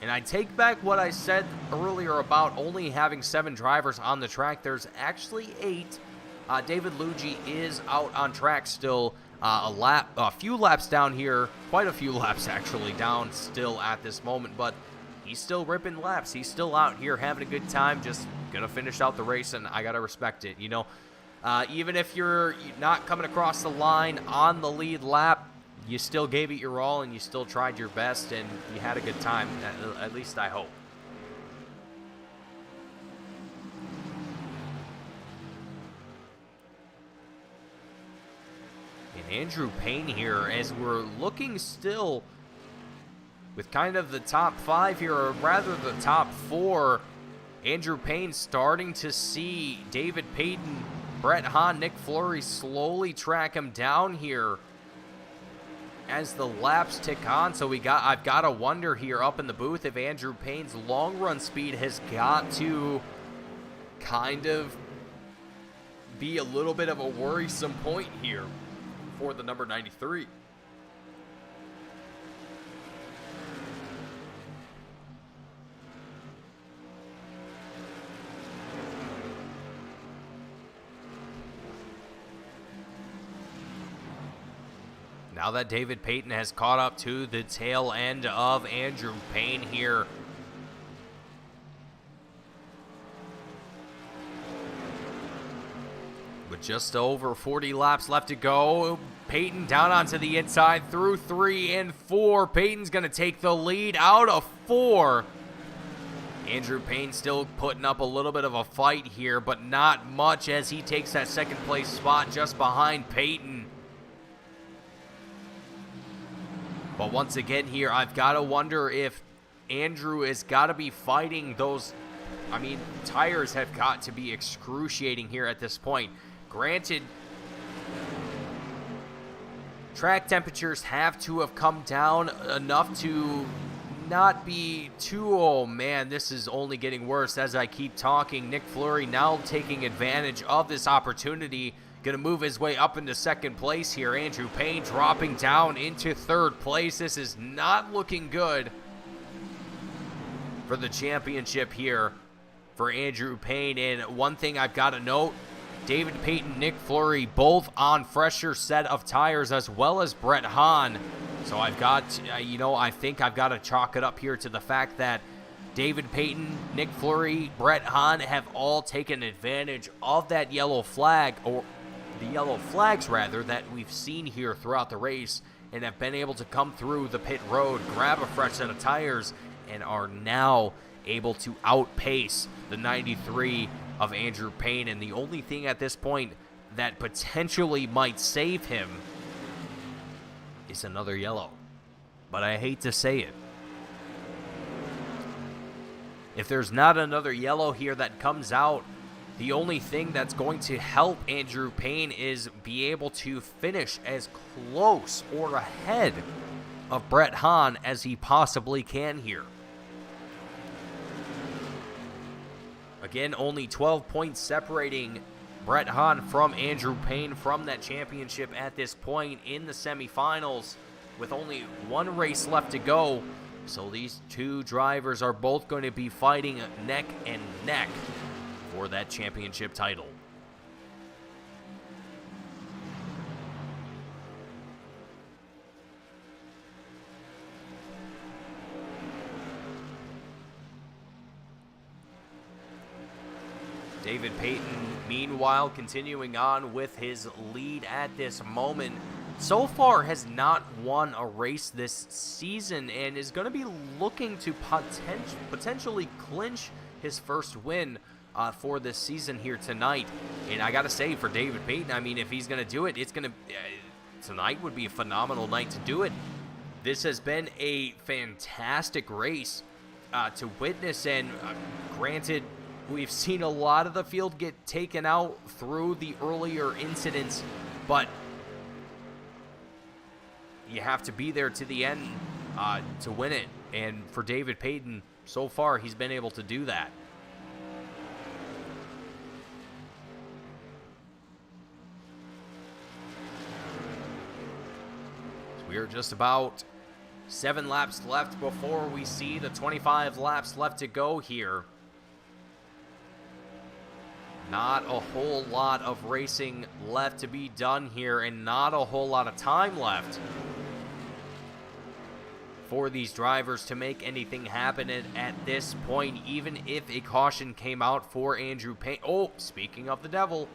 And I take back what I said earlier about only having 7 drivers on the track. There's actually 8. David Luigi is out on track still. A few laps down here, quite a few laps actually down still at this moment, but he's still ripping laps. He's still out here having a good time, just gonna finish out the race, and I gotta respect it, you know. Even if you're not coming across the line on the lead lap, you still gave it your all and you still tried your best and you had a good time, at least I hope. Andrew Payne here, as we're looking still with kind of the top 5 here, or rather the top 4. Andrew Payne starting to see David Payton, Brett Hahn, Nick Fleury slowly track him down here as the laps tick on. So I've got to wonder here up in the booth if Andrew Payne's long run speed has got to kind of be a little bit of a worrisome point here for the number 93. Now that David Payton has caught up to the tail end of Andrew Payne here. With just over 40 laps left to go, Payton down onto the inside through 3 and 4. Payton's going to take the lead out of 4. Andrew Payne still putting up a little bit of a fight here, but not much as he takes that second place spot just behind Payton. But once again here, I've got to wonder if Andrew has got to be fighting those. I mean, tires have got to be excruciating here at this point. Granted, track temperatures have to have come down enough to not be too, oh man, this is only getting worse as I keep talking. Nick Fleury now taking advantage of this opportunity, going to move his way up into second place here. Andrew Payne dropping down into third place. This is not looking good for the championship here for Andrew Payne. And one thing I've got to note, David Payton, Nick Fleury, both on fresher set of tires, as well as Brett Hahn. So I've got, I think I've got to chalk it up here to the fact that David Payton, Nick Fleury, Brett Hahn have all taken advantage of that yellow flag, or the yellow flags rather, that we've seen here throughout the race, and have been able to come through the pit road, grab a fresh set of tires, and are now able to outpace the 93 of Andrew Payne. And the only thing at this point that potentially might save him is another yellow. But I hate to say it. If there's not another yellow here that comes out, the only thing that's going to help Andrew Payne is be able to finish as close or ahead of Brett Hahn as he possibly can here. Again, only 12 points separating Brett Hahn from Andrew Payne from that championship at this point in the semifinals, with only one race left to go. So these two drivers are both going to be fighting neck and neck for that championship title. David Payton, meanwhile, continuing on with his lead at this moment. So far has not won a race this season and is going to be looking to potentially clinch his first win for this season here tonight. And I got to say, for David Payton, I mean, if he's going to do it, it's going to tonight would be a phenomenal night to do it. this has been a fantastic race to witness, and granted, we've seen a lot of the field get taken out through the earlier incidents, but you have to be there to the end to win it. And for David Payton, so far, he's been able to do that. So we are just about 7 laps left before we see the 25 laps left to go here. Not a whole lot of racing left to be done here, and not a whole lot of time left for these drivers to make anything happen at this point, even if a caution came out for Andrew Payne. Oh, speaking of the devil,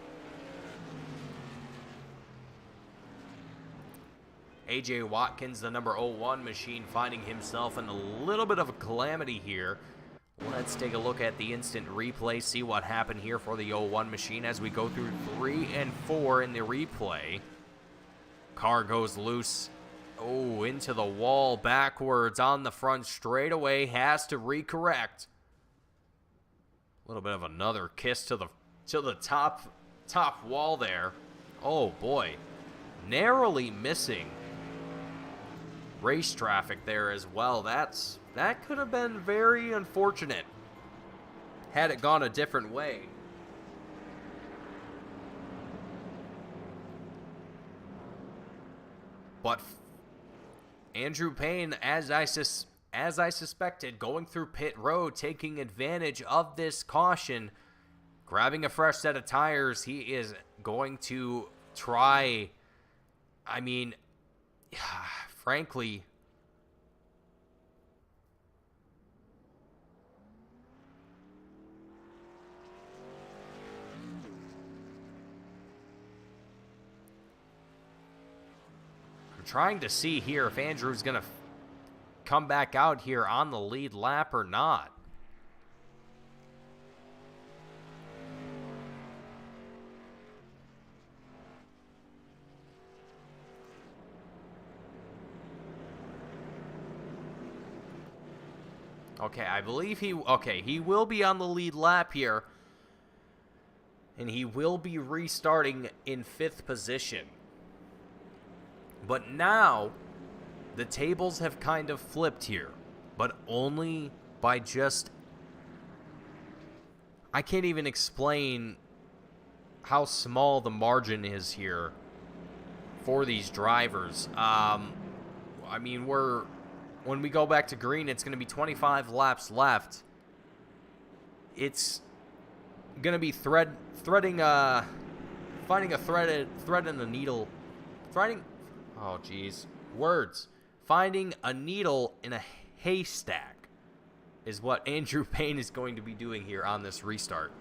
AJ Watkins, the number 01 machine, finding himself in a little bit of a calamity here. Let's take a look at the instant replay, see what happened here for the 01 machine as we go through 3 and 4 in the replay. Car goes loose. Oh, into the wall, backwards on the front straightaway, has to recorrect. A little bit of another kiss to the top wall there. Oh boy, narrowly missing race traffic there as well. That could have been very unfortunate had it gone a different way. But Andrew Payne, as I suspected, going through pit road, taking advantage of this caution, grabbing a fresh set of tires. He is going to try, I mean, frankly, trying to see here if Andrew's going to come back out here on the lead lap or not. Okay, I believe he will be on the lead lap here, and he will be restarting in 5th position. But now, the tables have kind of flipped here, but only by just, I can't even explain how small the margin is here for these drivers. I mean, when we go back to green, it's going to be 25 laps left. It's going to be finding a thread in the needle, oh, geez. Words. Finding a needle in a haystack is what Andrew Payne is going to be doing here on this restart.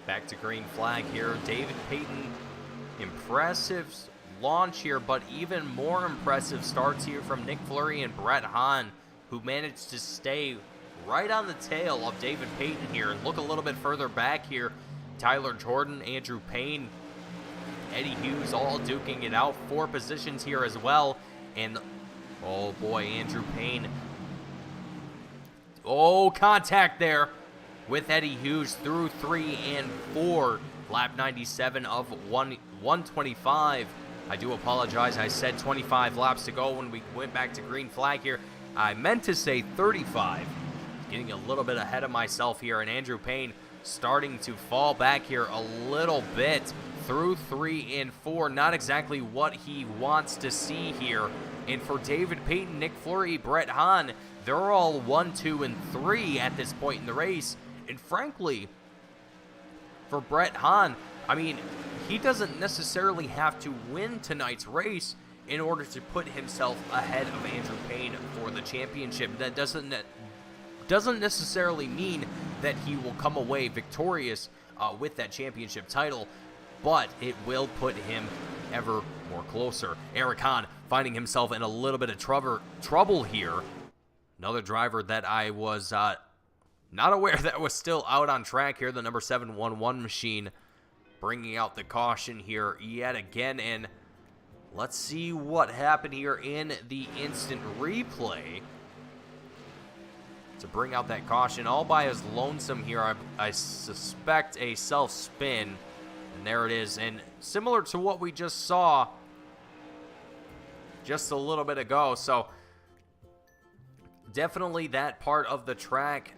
Back to green flag here. David Payton, impressive launch here, but even more impressive starts here from Nick Fleury and Brett Hahn, who managed to stay right on the tail of David Payton here. And look a little bit further back here. Tyler Jordan, Andrew Payne, Eddie Hughes all duking it out. 4 positions here as well. And, oh boy, Andrew Payne. Oh, contact there with Eddie Hughes through 3 and 4. Lap 97 of 125. I do apologize. I said 25 laps to go when we went back to green flag here. I meant to say 35. Getting a little bit ahead of myself here, and Andrew Payne starting to fall back here a little bit through 3 and 4. Not exactly what he wants to see here And for David Payton, Nick Fleury, Brett Hahn, they're all 1, 2, and 3 at this point in the race. And frankly, for Brett Hahn, I mean, he doesn't necessarily have to win tonight's race in order to put himself ahead of Andrew Payne for the championship. That doesn't necessarily mean that he will come away victorious with that championship title, but it will put him ever more closer. Eric Hahn finding himself in a little bit of trouble here. Another driver that I was not aware that was still out on track here, the number 711 machine, bringing out the caution here yet again. And let's see what happened here in the instant replay to bring out that caution all by his lonesome here. I suspect a self-spin, and there it is. And similar to what we just saw just a little bit ago. So definitely that part of the track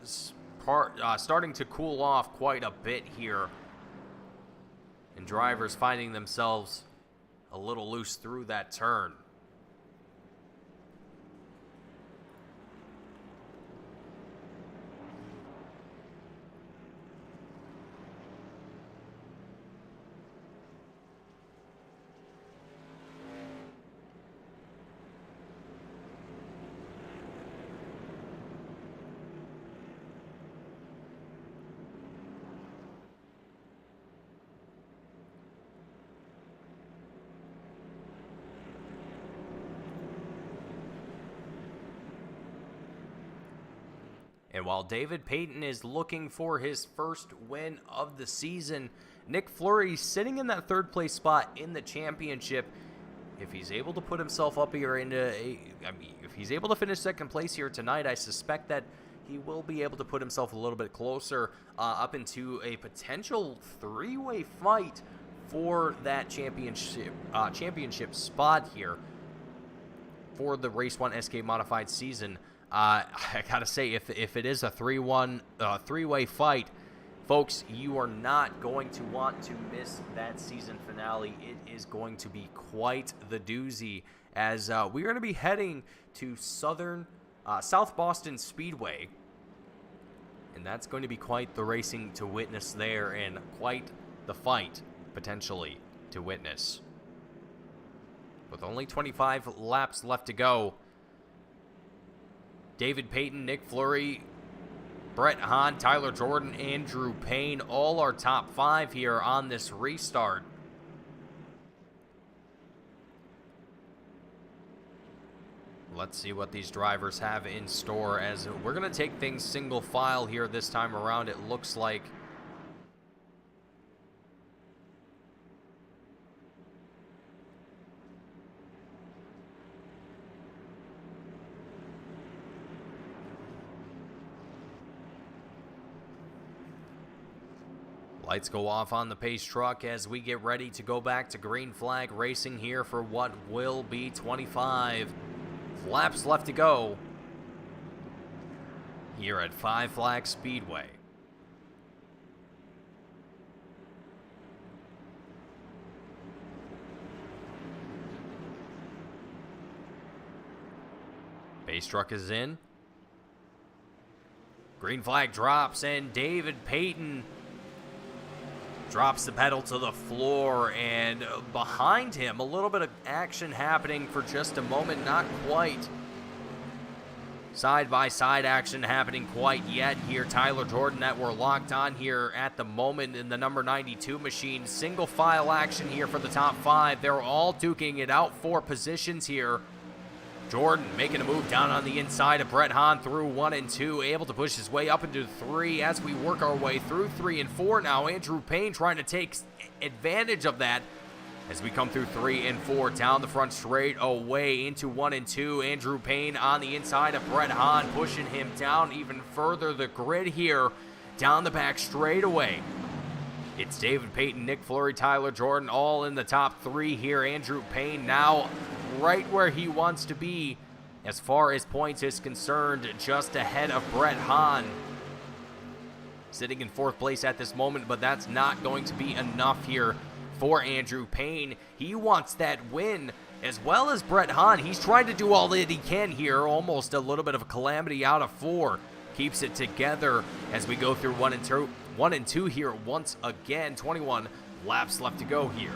starting to cool off quite a bit here, and drivers finding themselves a little loose through that turn. And while David Payton is looking for his first win of the season, Nick Fleury sitting in that third place spot in the championship. If he's able to put himself up here if he's able to finish second place here tonight, I suspect that he will be able to put himself a little bit closer up into a potential three-way fight for that championship spot here for the Race 1 SK Modified season. I gotta say, if it is a three-way fight, folks, you are not going to want to miss that season finale. It is going to be quite the doozy, as we're going to be heading to South Boston Speedway, and that's going to be quite the racing to witness there, and quite the fight potentially to witness. With only 25 laps left to go, David Payton, Nick Fleury, Brett Hahn, Tyler Jordan, Andrew Payne, all our top 5 here on this restart. Let's see what these drivers have in store, as we're going to take things single file here this time around, it looks like. Lights go off on the pace truck as we get ready to go back to green flag racing here for what will be 25 laps left to go here at Five Flags Speedway. Pace truck is in. Green flag drops, and David Payton drops the pedal to the floor, and behind him, a little bit of action happening for just a moment, not quite side-by-side action happening quite yet here. Tyler Jordan that we're locked on here at the moment in the number 92 machine. Single file action here for the top 5. They're all duking it out for positions here. Jordan making a move down on the inside of Brett Hahn through 1 and 2, able to push his way up into 3 as we work our way through 3 and 4 now. Andrew Payne trying to take advantage of that as we come through 3 and 4 down the front straight away into 1 and 2. Andrew Payne on the inside of Brett Hahn, pushing him down even further the grid here down the back straightaway. It's David Payton, Nick Fleury, Tyler Jordan all in the top 3 here. Andrew Payne now right where he wants to be as far as points is concerned, just ahead of Brett Hahn, sitting in 4th place at this moment, but that's not going to be enough here for Andrew Payne. He wants that win as well as Brett Hahn. He's trying to do all that he can here. Almost a little bit of a calamity out of 4. Keeps it together as we go through 1 and 2 here once again. 21 laps left to go here.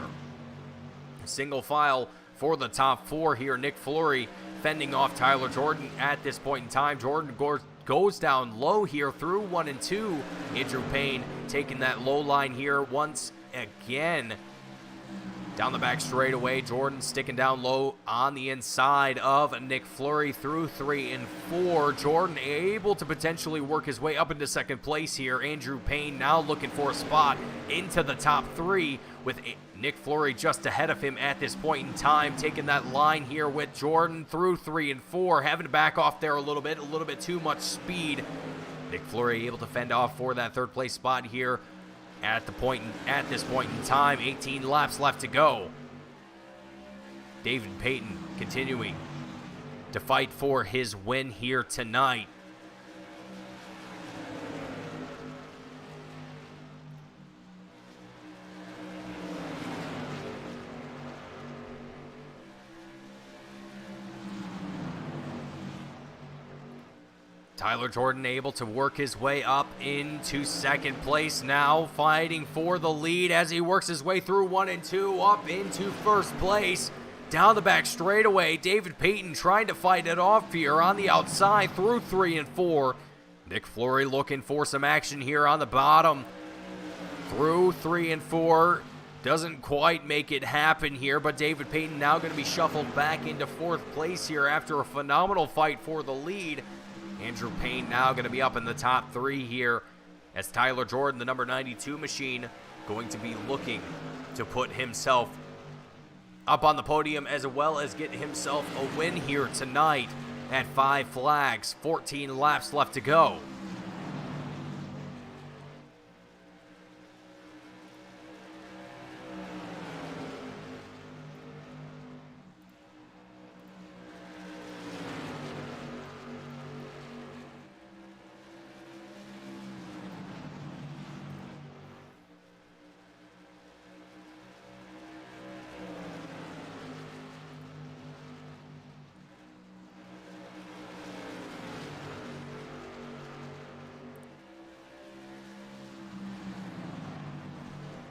Single file for the top 4 here. Nick Fleury fending off Tyler Jordan at this point in time. Jordan goes down low here through 1 and 2. Andrew Payne taking that low line here once again. Down the back straightaway, Jordan sticking down low on the inside of Nick Fleury through 3 and 4. Jordan able to potentially work his way up into second place here. Andrew Payne now looking for a spot into the top 3 with Nick Fleury just ahead of him at this point in time. Taking that line here with Jordan through 3 and 4. Having to back off there a little bit too much speed. Nick Fleury able to fend off for that 3rd place spot here. At this point in time, 18 laps left to go. David Payton continuing to fight for his win here tonight. Tyler Jordan able to work his way up into second place now, fighting for the lead as he works his way through 1 and 2 up into first place. Down the back straightaway, David Payton trying to fight it off here on the outside through 3 and 4. Nick Fleury looking for some action here on the bottom through 3 and 4. Doesn't quite make it happen here, but David Payton now going to be shuffled back into 4th place here after a phenomenal fight for the lead. Andrew Payne now going to be up in the top 3 here as Tyler Jordan, the number 92 machine, going to be looking to put himself up on the podium as well as get himself a win here tonight at 5 flags. 14 laps left to go.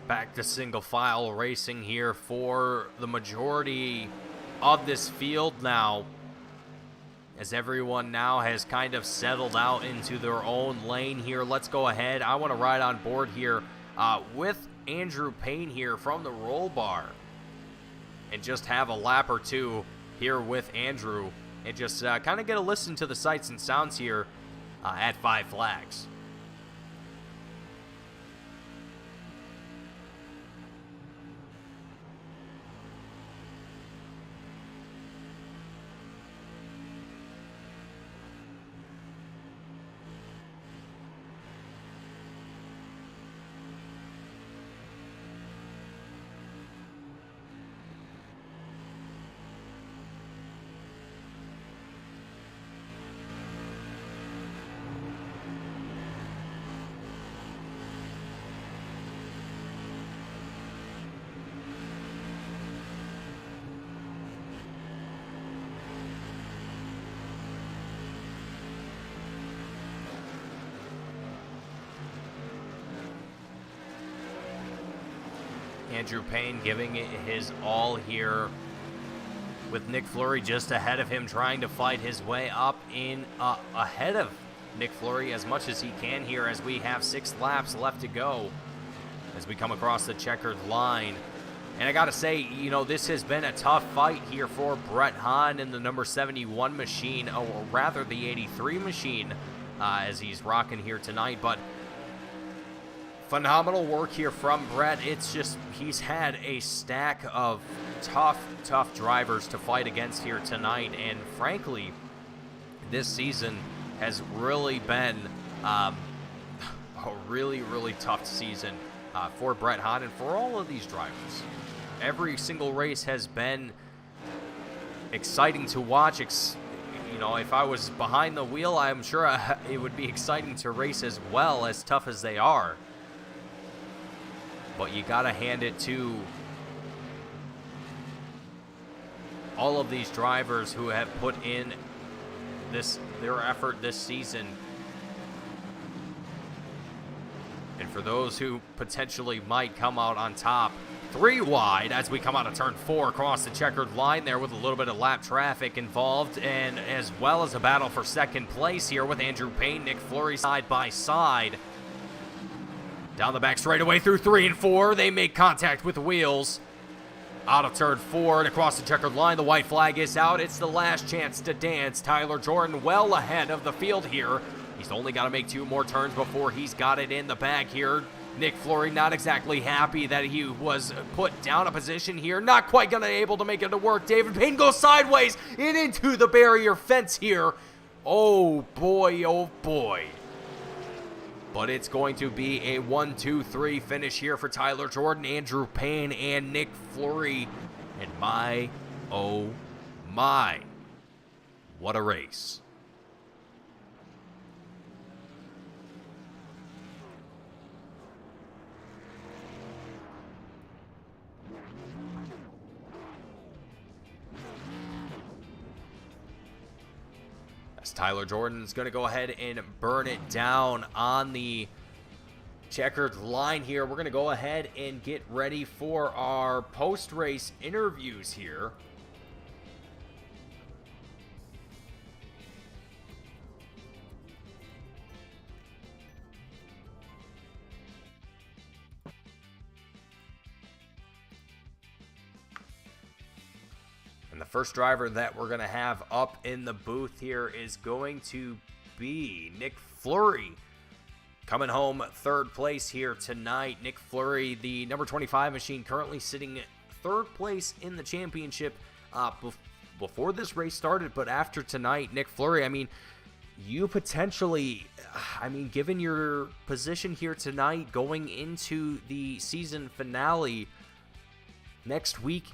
Back to single file racing here for the majority of this field now, as everyone now has kind of settled out into their own lane here. Let's go ahead. I want to ride on board here with Andrew Payne here from the roll bar and just have a lap or two here with Andrew and just kind of get a listen to the sights and sounds here at 5 flags. Andrew Payne giving it his all here with Nick Fleury just ahead of him, trying to fight his way up in ahead of Nick Fleury as much as he can here as we have 6 laps left to go as we come across the checkered line. And I gotta say, you know, this has been a tough fight here for Brett Hahn and the number 71 machine, or rather the 83 machine, as he's rocking here tonight. But phenomenal work here from Brett. It's just, he's had a stack of tough drivers to fight against here tonight. And frankly, this season has really been a really tough season for Brett Hahn and for all of these drivers. Every single race has been exciting to watch. You know, if I was behind the wheel, I'm sure it would be exciting to race as well, as tough as they are. But you gotta hand it to all of these drivers who have put in their effort this season. And for those who potentially might come out on top, 3 wide as we come out of turn 4 across the checkered line there with a little bit of lap traffic involved, and as well as a battle for second place here with Andrew Payne, Nick Fleury side by side. Down the back straightaway through 3 and 4, they make contact with the wheels. Out of turn 4 and across the checkered line, the white flag is out. It's the last chance to dance. Tyler Jordan well ahead of the field here. He's only got to make 2 more turns before he's got it in the bag here. Nick Fleury not exactly happy that he was put down a position here. Not quite going to be able to make it to work. David Payne goes sideways and into the barrier fence here. Oh boy, oh boy. But it's going to be a 1-2-3 finish here for Tyler Jordan, Andrew Payne, and Nick Fleury. And my, oh my, what a race. Tyler Jordan's going to go ahead and burn it down on the checkered line here. We're going to go ahead and get ready for our post-race interviews here. And the first driver that we're going to have up in the booth here is going to be Nick Fleury. Coming home 3rd place here tonight. Nick Fleury, the number 25 machine, currently sitting 3rd place in the championship before this race started. But after tonight, Nick Fleury, I mean, you potentially, given your position here tonight going into the season finale next week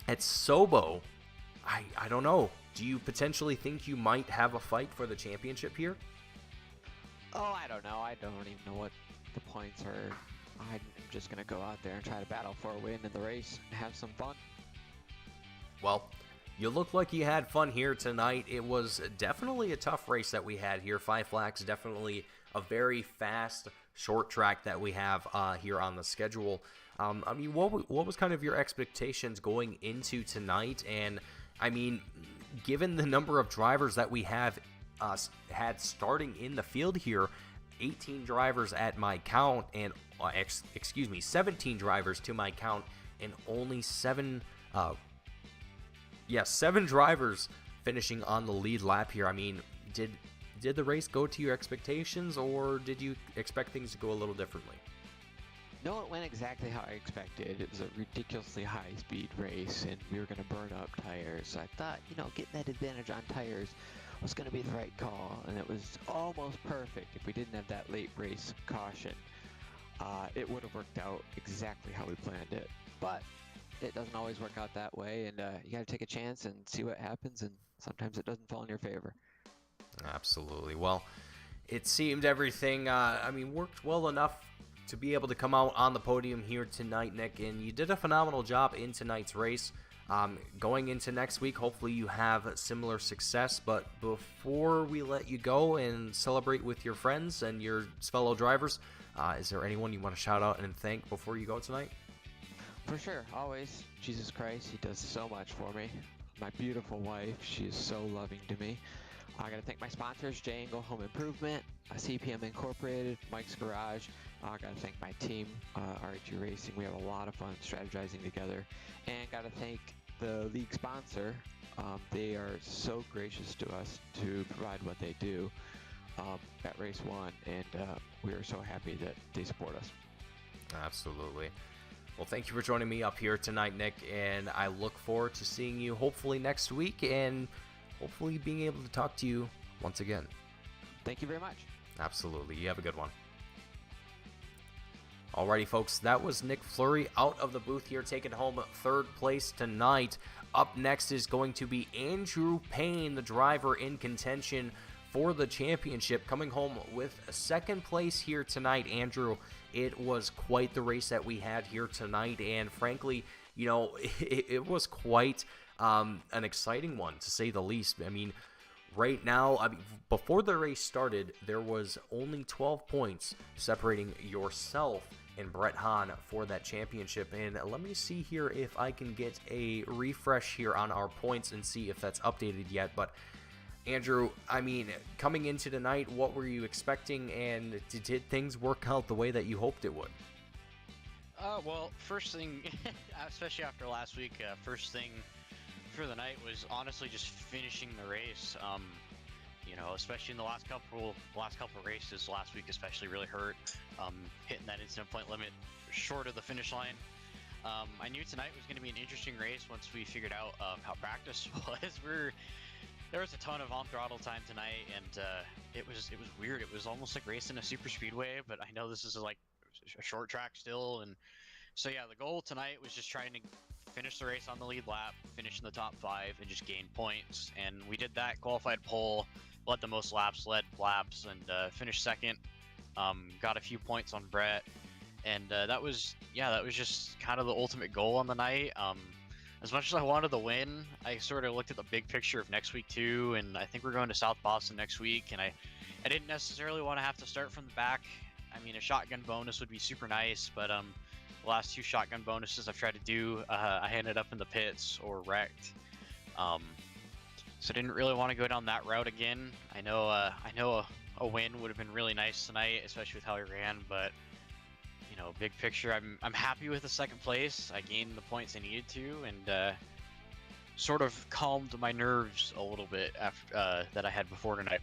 at Sobo, I don't know. Do you potentially think you might have a fight for the championship here? Oh, I don't know. I don't even know what the points are. I'm just going to go out there and try to battle for a win in the race and have some fun. Well, you look like you had fun here tonight. It was definitely a tough race that we had here. 5 Flags, definitely a very fast, short track that we have here on the schedule. What was kind of your expectations going into tonight? And, given the number of drivers that we have had starting in the field here, 18 drivers at my count, and 17 drivers to my count, and only 7 drivers finishing on the lead lap here. Did the race go to your expectations, or did you expect things to go a little differently? No, it went exactly how I expected. It was a ridiculously high-speed race, and we were going to burn up tires. So I thought, getting that advantage on tires was going to be the right call, and it was almost perfect. If we didn't have that late race caution, it would have worked out exactly how we planned it. But it doesn't always work out that way, and you got to take a chance and see what happens, and sometimes it doesn't fall in your favor. Absolutely. Well, it seemed everything, worked well enough to be able to come out on the podium here tonight, Nick, and you did a phenomenal job in tonight's race. Going into next week, hopefully you have similar success, but before we let you go and celebrate with your friends and your fellow drivers, is there anyone you want to shout out and thank before you go tonight? For sure, always. Jesus Christ, he does so much for me. My beautiful wife, she is so loving to me. I gotta thank my sponsors, J Angle Home Improvement, CPM Incorporated, Mike's Garage. I gotta thank my team, RHG Racing. We have a lot of fun strategizing together. And gotta thank the league sponsor. They are so gracious to us to provide what they do at Race1, and we are so happy that they support us. Absolutely. Well, thank you for joining me up here tonight, Nick, and I look forward to seeing you hopefully next week and hopefully being able to talk to you once again. Thank you very much. Absolutely. You have a good one. Alrighty, folks, that was Nick Fleury out of the booth here, taking home 3rd place tonight. Up next is going to be Andrew Payne, the driver in contention for the championship, coming home with a 2nd place here tonight. Andrew, it was quite the race that we had here tonight, and frankly, it was quite An exciting one, to say the least. I mean, right now, before the race started, there was only 12 points separating yourself and Brett Hahn for that championship. And let me see here if I can get a refresh here on our points and see if that's updated yet. But Andrew, I mean, coming into tonight, what were you expecting, and did things work out the way that you hoped it would? Well, first thing, especially after last week, first thing for the night was honestly just finishing the race. Especially in the last couple races, last week especially really hurt. Hitting that incident point limit short of the finish line. I knew tonight was going to be an interesting race once we figured out how practice was. There was a ton of on-throttle time tonight, and it was weird. It was almost like racing a super speedway, but I know this is like a short track still, and so yeah, the goal tonight was just trying to finish the race on the lead lap, finish in the top 5, and just gain points. And we did that. Qualified pole, led the most laps, led laps, and finished second. Got a few points on Brett, and that was just kind of the ultimate goal on the night. As much as I wanted to win, I sort of looked at the big picture of next week too, and I think we're going to South Boston next week, and I didn't necessarily want to have to start from the back. I mean, a shotgun bonus would be super nice, but the last 2 shotgun bonuses I've tried to do, I ended up in the pits or wrecked. So I didn't really want to go down that route again. I know a win would have been really nice tonight, especially with how he ran, but big picture, I'm happy with the second place. I gained the points I needed to, and sort of calmed my nerves a little bit after that I had before tonight.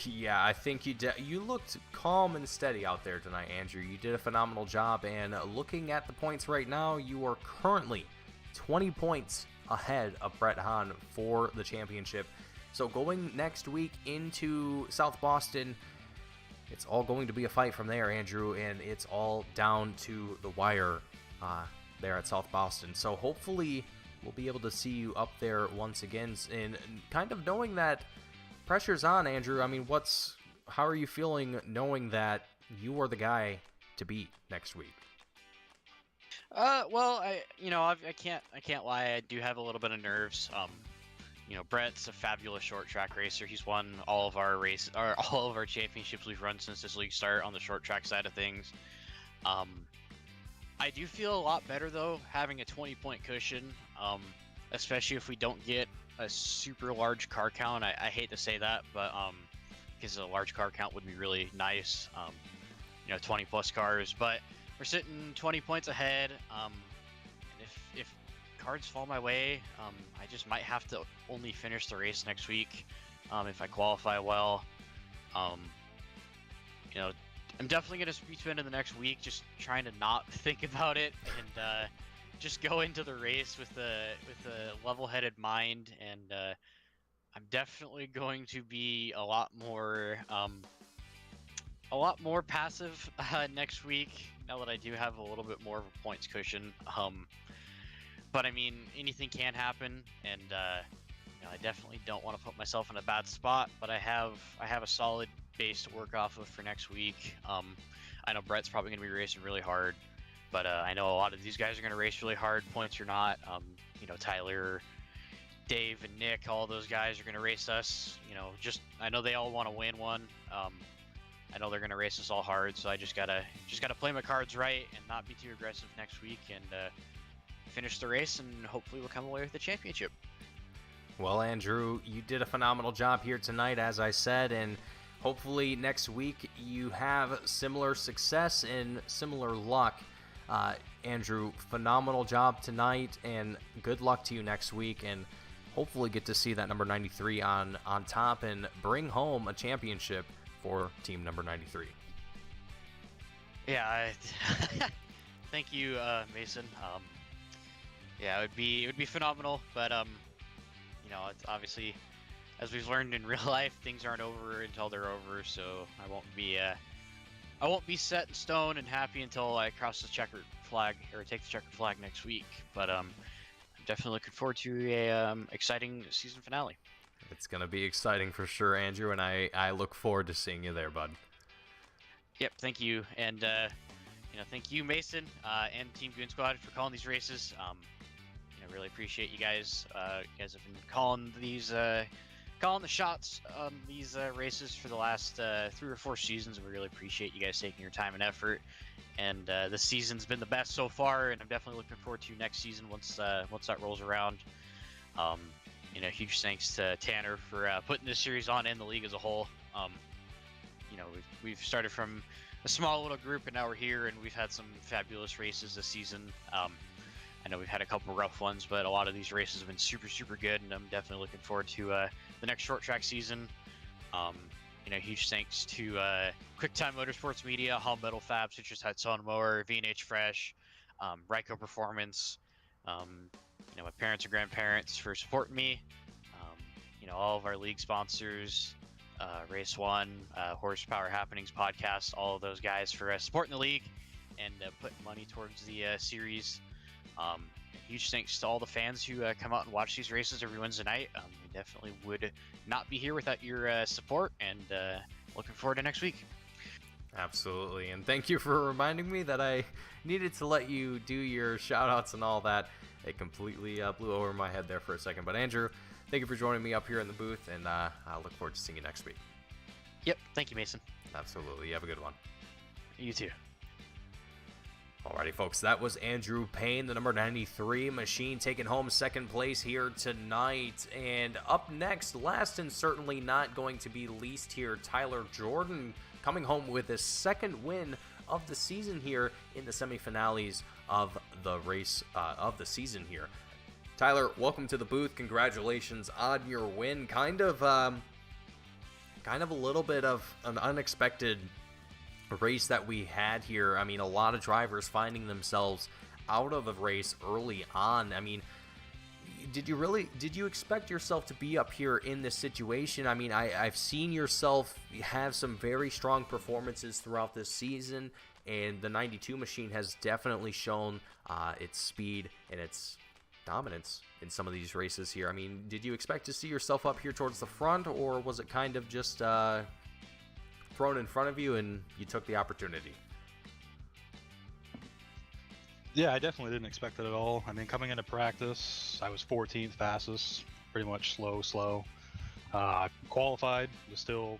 Yeah, I think you looked calm and steady out there tonight, Andrew. You did a phenomenal job, and looking at the points right now, you are currently 20 points ahead of Brett Hahn for the championship. So going next week into South Boston, it's all going to be a fight from there, Andrew, and it's all down to the wire there at South Boston. So hopefully we'll be able to see you up there once again, and kind of knowing that pressure's on, Andrew. I mean, how are you feeling knowing that you are the guy to beat next week? Well, I can't lie. I do have a little bit of nerves. Brett's a fabulous short track racer. He's won all of our all of our championships we've run since this league start on the short track side of things. I do feel a lot better though, having a 20-point cushion, especially if we don't get a super large car count. I hate to say that, but because a large car count would be really nice. 20 plus cars, but we're sitting 20 points ahead. And if cards fall my way, I just might have to only finish the race next week if I qualify well. I'm definitely going to be spending the next week just trying to not think about it and just go into the race with a level-headed mind. And I'm definitely going to be a lot more passive next week now that I do have a little bit more of a points cushion. But I mean, anything can happen, and I definitely don't want to put myself in a bad spot. But I have a solid base to work off of for next week. I know Brett's probably going to be racing really hard, but I know a lot of these guys are going to race really hard, points or not. Tyler, Dave, and Nick, all those guys are going to race us. I know they all want to win one. I know they're going to race us all hard, so I just gotta play my cards right and not be too aggressive next week, and finish the race, and hopefully we'll come away with the championship. Well, Andrew, you did a phenomenal job here tonight, as I said, and hopefully next week you have similar success and similar luck. Andrew, phenomenal job tonight, and good luck to you next week, and hopefully get to see that number 93 on top and bring home a championship for team number 93. Yeah, thank you, Mason. Yeah, it would be phenomenal, but it's obviously, as we've learned in real life, things aren't over until they're over. So I won't be set in stone and happy until I cross the checkered flag or take the checkered flag next week. But I'm definitely looking forward to a exciting season finale. It's gonna be exciting for sure, Andrew, and I look forward to seeing you there, bud. Yep, thank you, and thank you, Mason, and Team Goon Squad for calling these races. really appreciate you guys. You guys have been calling the shots on these races for the last 3 or 4 seasons. We really appreciate you guys taking your time and effort. And this season's been the best so far, and I'm definitely looking forward to next season once that rolls around. Huge thanks to Tanner for putting this series on and the league as a whole. We've started from a small little group, and now we're here, and we've had some fabulous races this season. I know we've had a couple rough ones, but a lot of these races have been super, super good, and I'm definitely looking forward to the next short track season. Huge thanks to QuickTime Motorsports Media, Hall Metal Fab, Citrus Hut Sawn Mower, V&H Fresh, Ryko Performance, my parents and grandparents for supporting me, all of our league sponsors, Race1, Horsepower Happenings Podcast, all of those guys for supporting the league and putting money towards the series. Huge thanks to all the fans who come out and watch these races every Wednesday night. We definitely would not be here without your support, and looking forward to next week. Absolutely, and thank you for reminding me that I needed to let you do your shout-outs and all that. It completely blew over my head there for a second. But Andrew, thank you for joining me up here in the booth, and I look forward to seeing you next week. Yep, thank you, Mason. Absolutely, you have a good one. You too. Alrighty, folks, that was Andrew Payne, the number 93 machine, taking home second place here tonight. And up next, last and certainly not going to be least here, Tyler Jordan, coming home with his second win of the season here in the semifinales of the race of the season here. Tyler, welcome to the booth. Congratulations on your win. Kind of a little bit of an unexpected race that we had here. I mean, a lot of drivers finding themselves out of a race early on. I mean, did you expect yourself to be up here in this situation? I mean, I've seen yourself have some very strong performances throughout this season, and the 92 machine has definitely shown its speed and its dominance in some of these races here. I mean, did you expect to see yourself up here towards the front, or was it kind of just thrown in front of you and you took the opportunity? Yeah, I definitely didn't expect it at all. I mean, coming into practice, I was 14th fastest, pretty much slow. Qualified, but still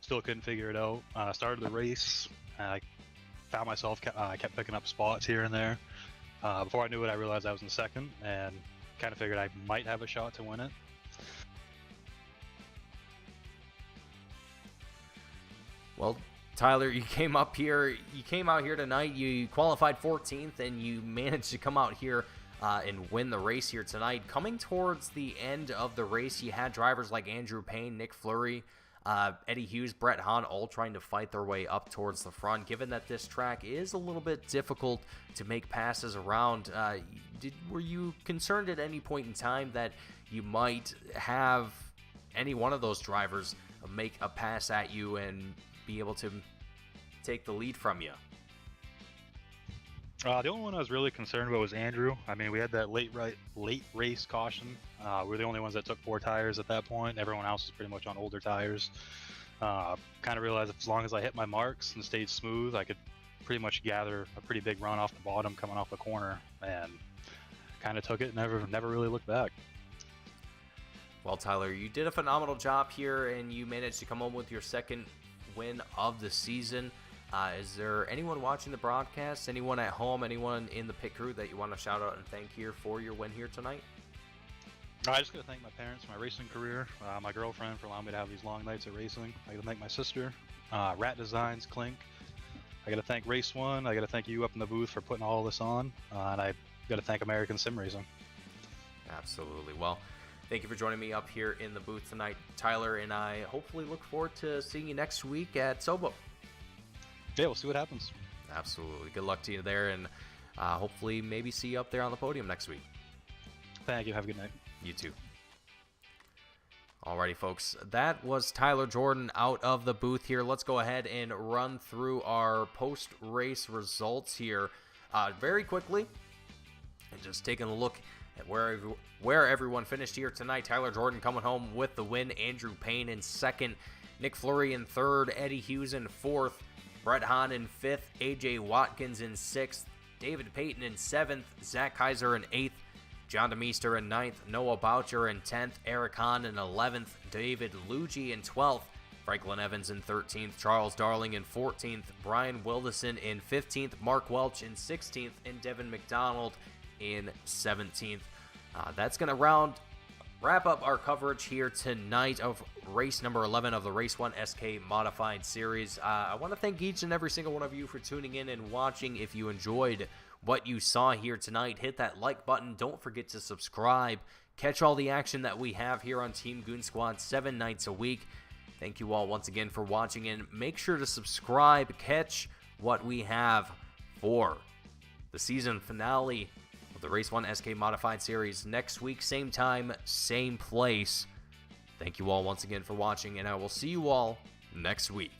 couldn't figure it out. Started the race, and I found myself kept picking up spots here and there. Before I knew it, I realized I was in second, and kind of figured I might have a shot to win it. Well, Tyler, you came out here tonight. You qualified 14th, and you managed to come out here and win the race here tonight. Coming towards the end of the race, you had drivers like Andrew Payne, Nick Fleury, Eddie Hughes, Brett Hahn, all trying to fight their way up towards the front. Given that this track is a little bit difficult to make passes around, were you concerned at any point in time that you might have any one of those drivers make a pass at you and be able to take the lead from you? The only one I was really concerned about was Andrew. I mean, we had that late race caution. We were the only ones that took 4 tires at that point. Everyone else was pretty much on older tires. Kind of realized as long as I hit my marks and stayed smooth, I could pretty much gather a pretty big run off the bottom coming off the corner, and kind of took it. Never really looked back. Well, Tyler, you did a phenomenal job here, and you managed to come home with your second win of the season. Is there anyone watching the broadcast, anyone at home, anyone in the pit crew that you want to shout out and thank here for your win here tonight? I just got to thank my parents for my racing career, my girlfriend for allowing me to have these long nights of racing. I got to thank my sister, Rat Designs, Clink. I got to thank Race1. I got to thank you up in the booth for putting all this on, and I got to thank American Sim Racing. Absolutely. Well, thank you for joining me up here in the booth tonight, Tyler, and I hopefully look forward to seeing you next week at Sobo. Yeah, we'll see what happens. Absolutely. Good luck to you there, and hopefully maybe see you up there on the podium next week. Thank you. Have a good night. You too. Alrighty, folks. That was Tyler Jordan out of the booth here. Let's go ahead and run through our post-race results here very quickly. And just taking a look at where everyone finished here tonight. Tyler Jordan coming home with the win. Andrew Payne in second. Nick Fleury in third. Eddie Hughes in fourth. Brett Hahn in fifth. AJ Watkins in sixth. David Payton in seventh. Zach Kaiser in eighth. John DeMeester in 9th, Noah Boucher in 10th, Eric Hahn in 11th, David Luigi in 12th, Franklin Evans in 13th, Charles Darling in 14th, Brian Wildison in 15th, Mark Welch in 16th, and Devin McDonald in 17th. That's going to wrap up our coverage here tonight of race number 11 of the Race 1 SK Modified Series. I want to thank each and every single one of you for tuning in and watching. If you enjoyed what you saw here tonight, hit that like button. Don't forget to subscribe. Catch all the action that we have here on Team Goon Squad 7 nights a week. Thank you all once again for watching, and make sure to subscribe. Catch what we have for the season finale of the Race 1 SK Modified Series next week, same time, same place. Thank you all once again for watching, and I will see you all next week.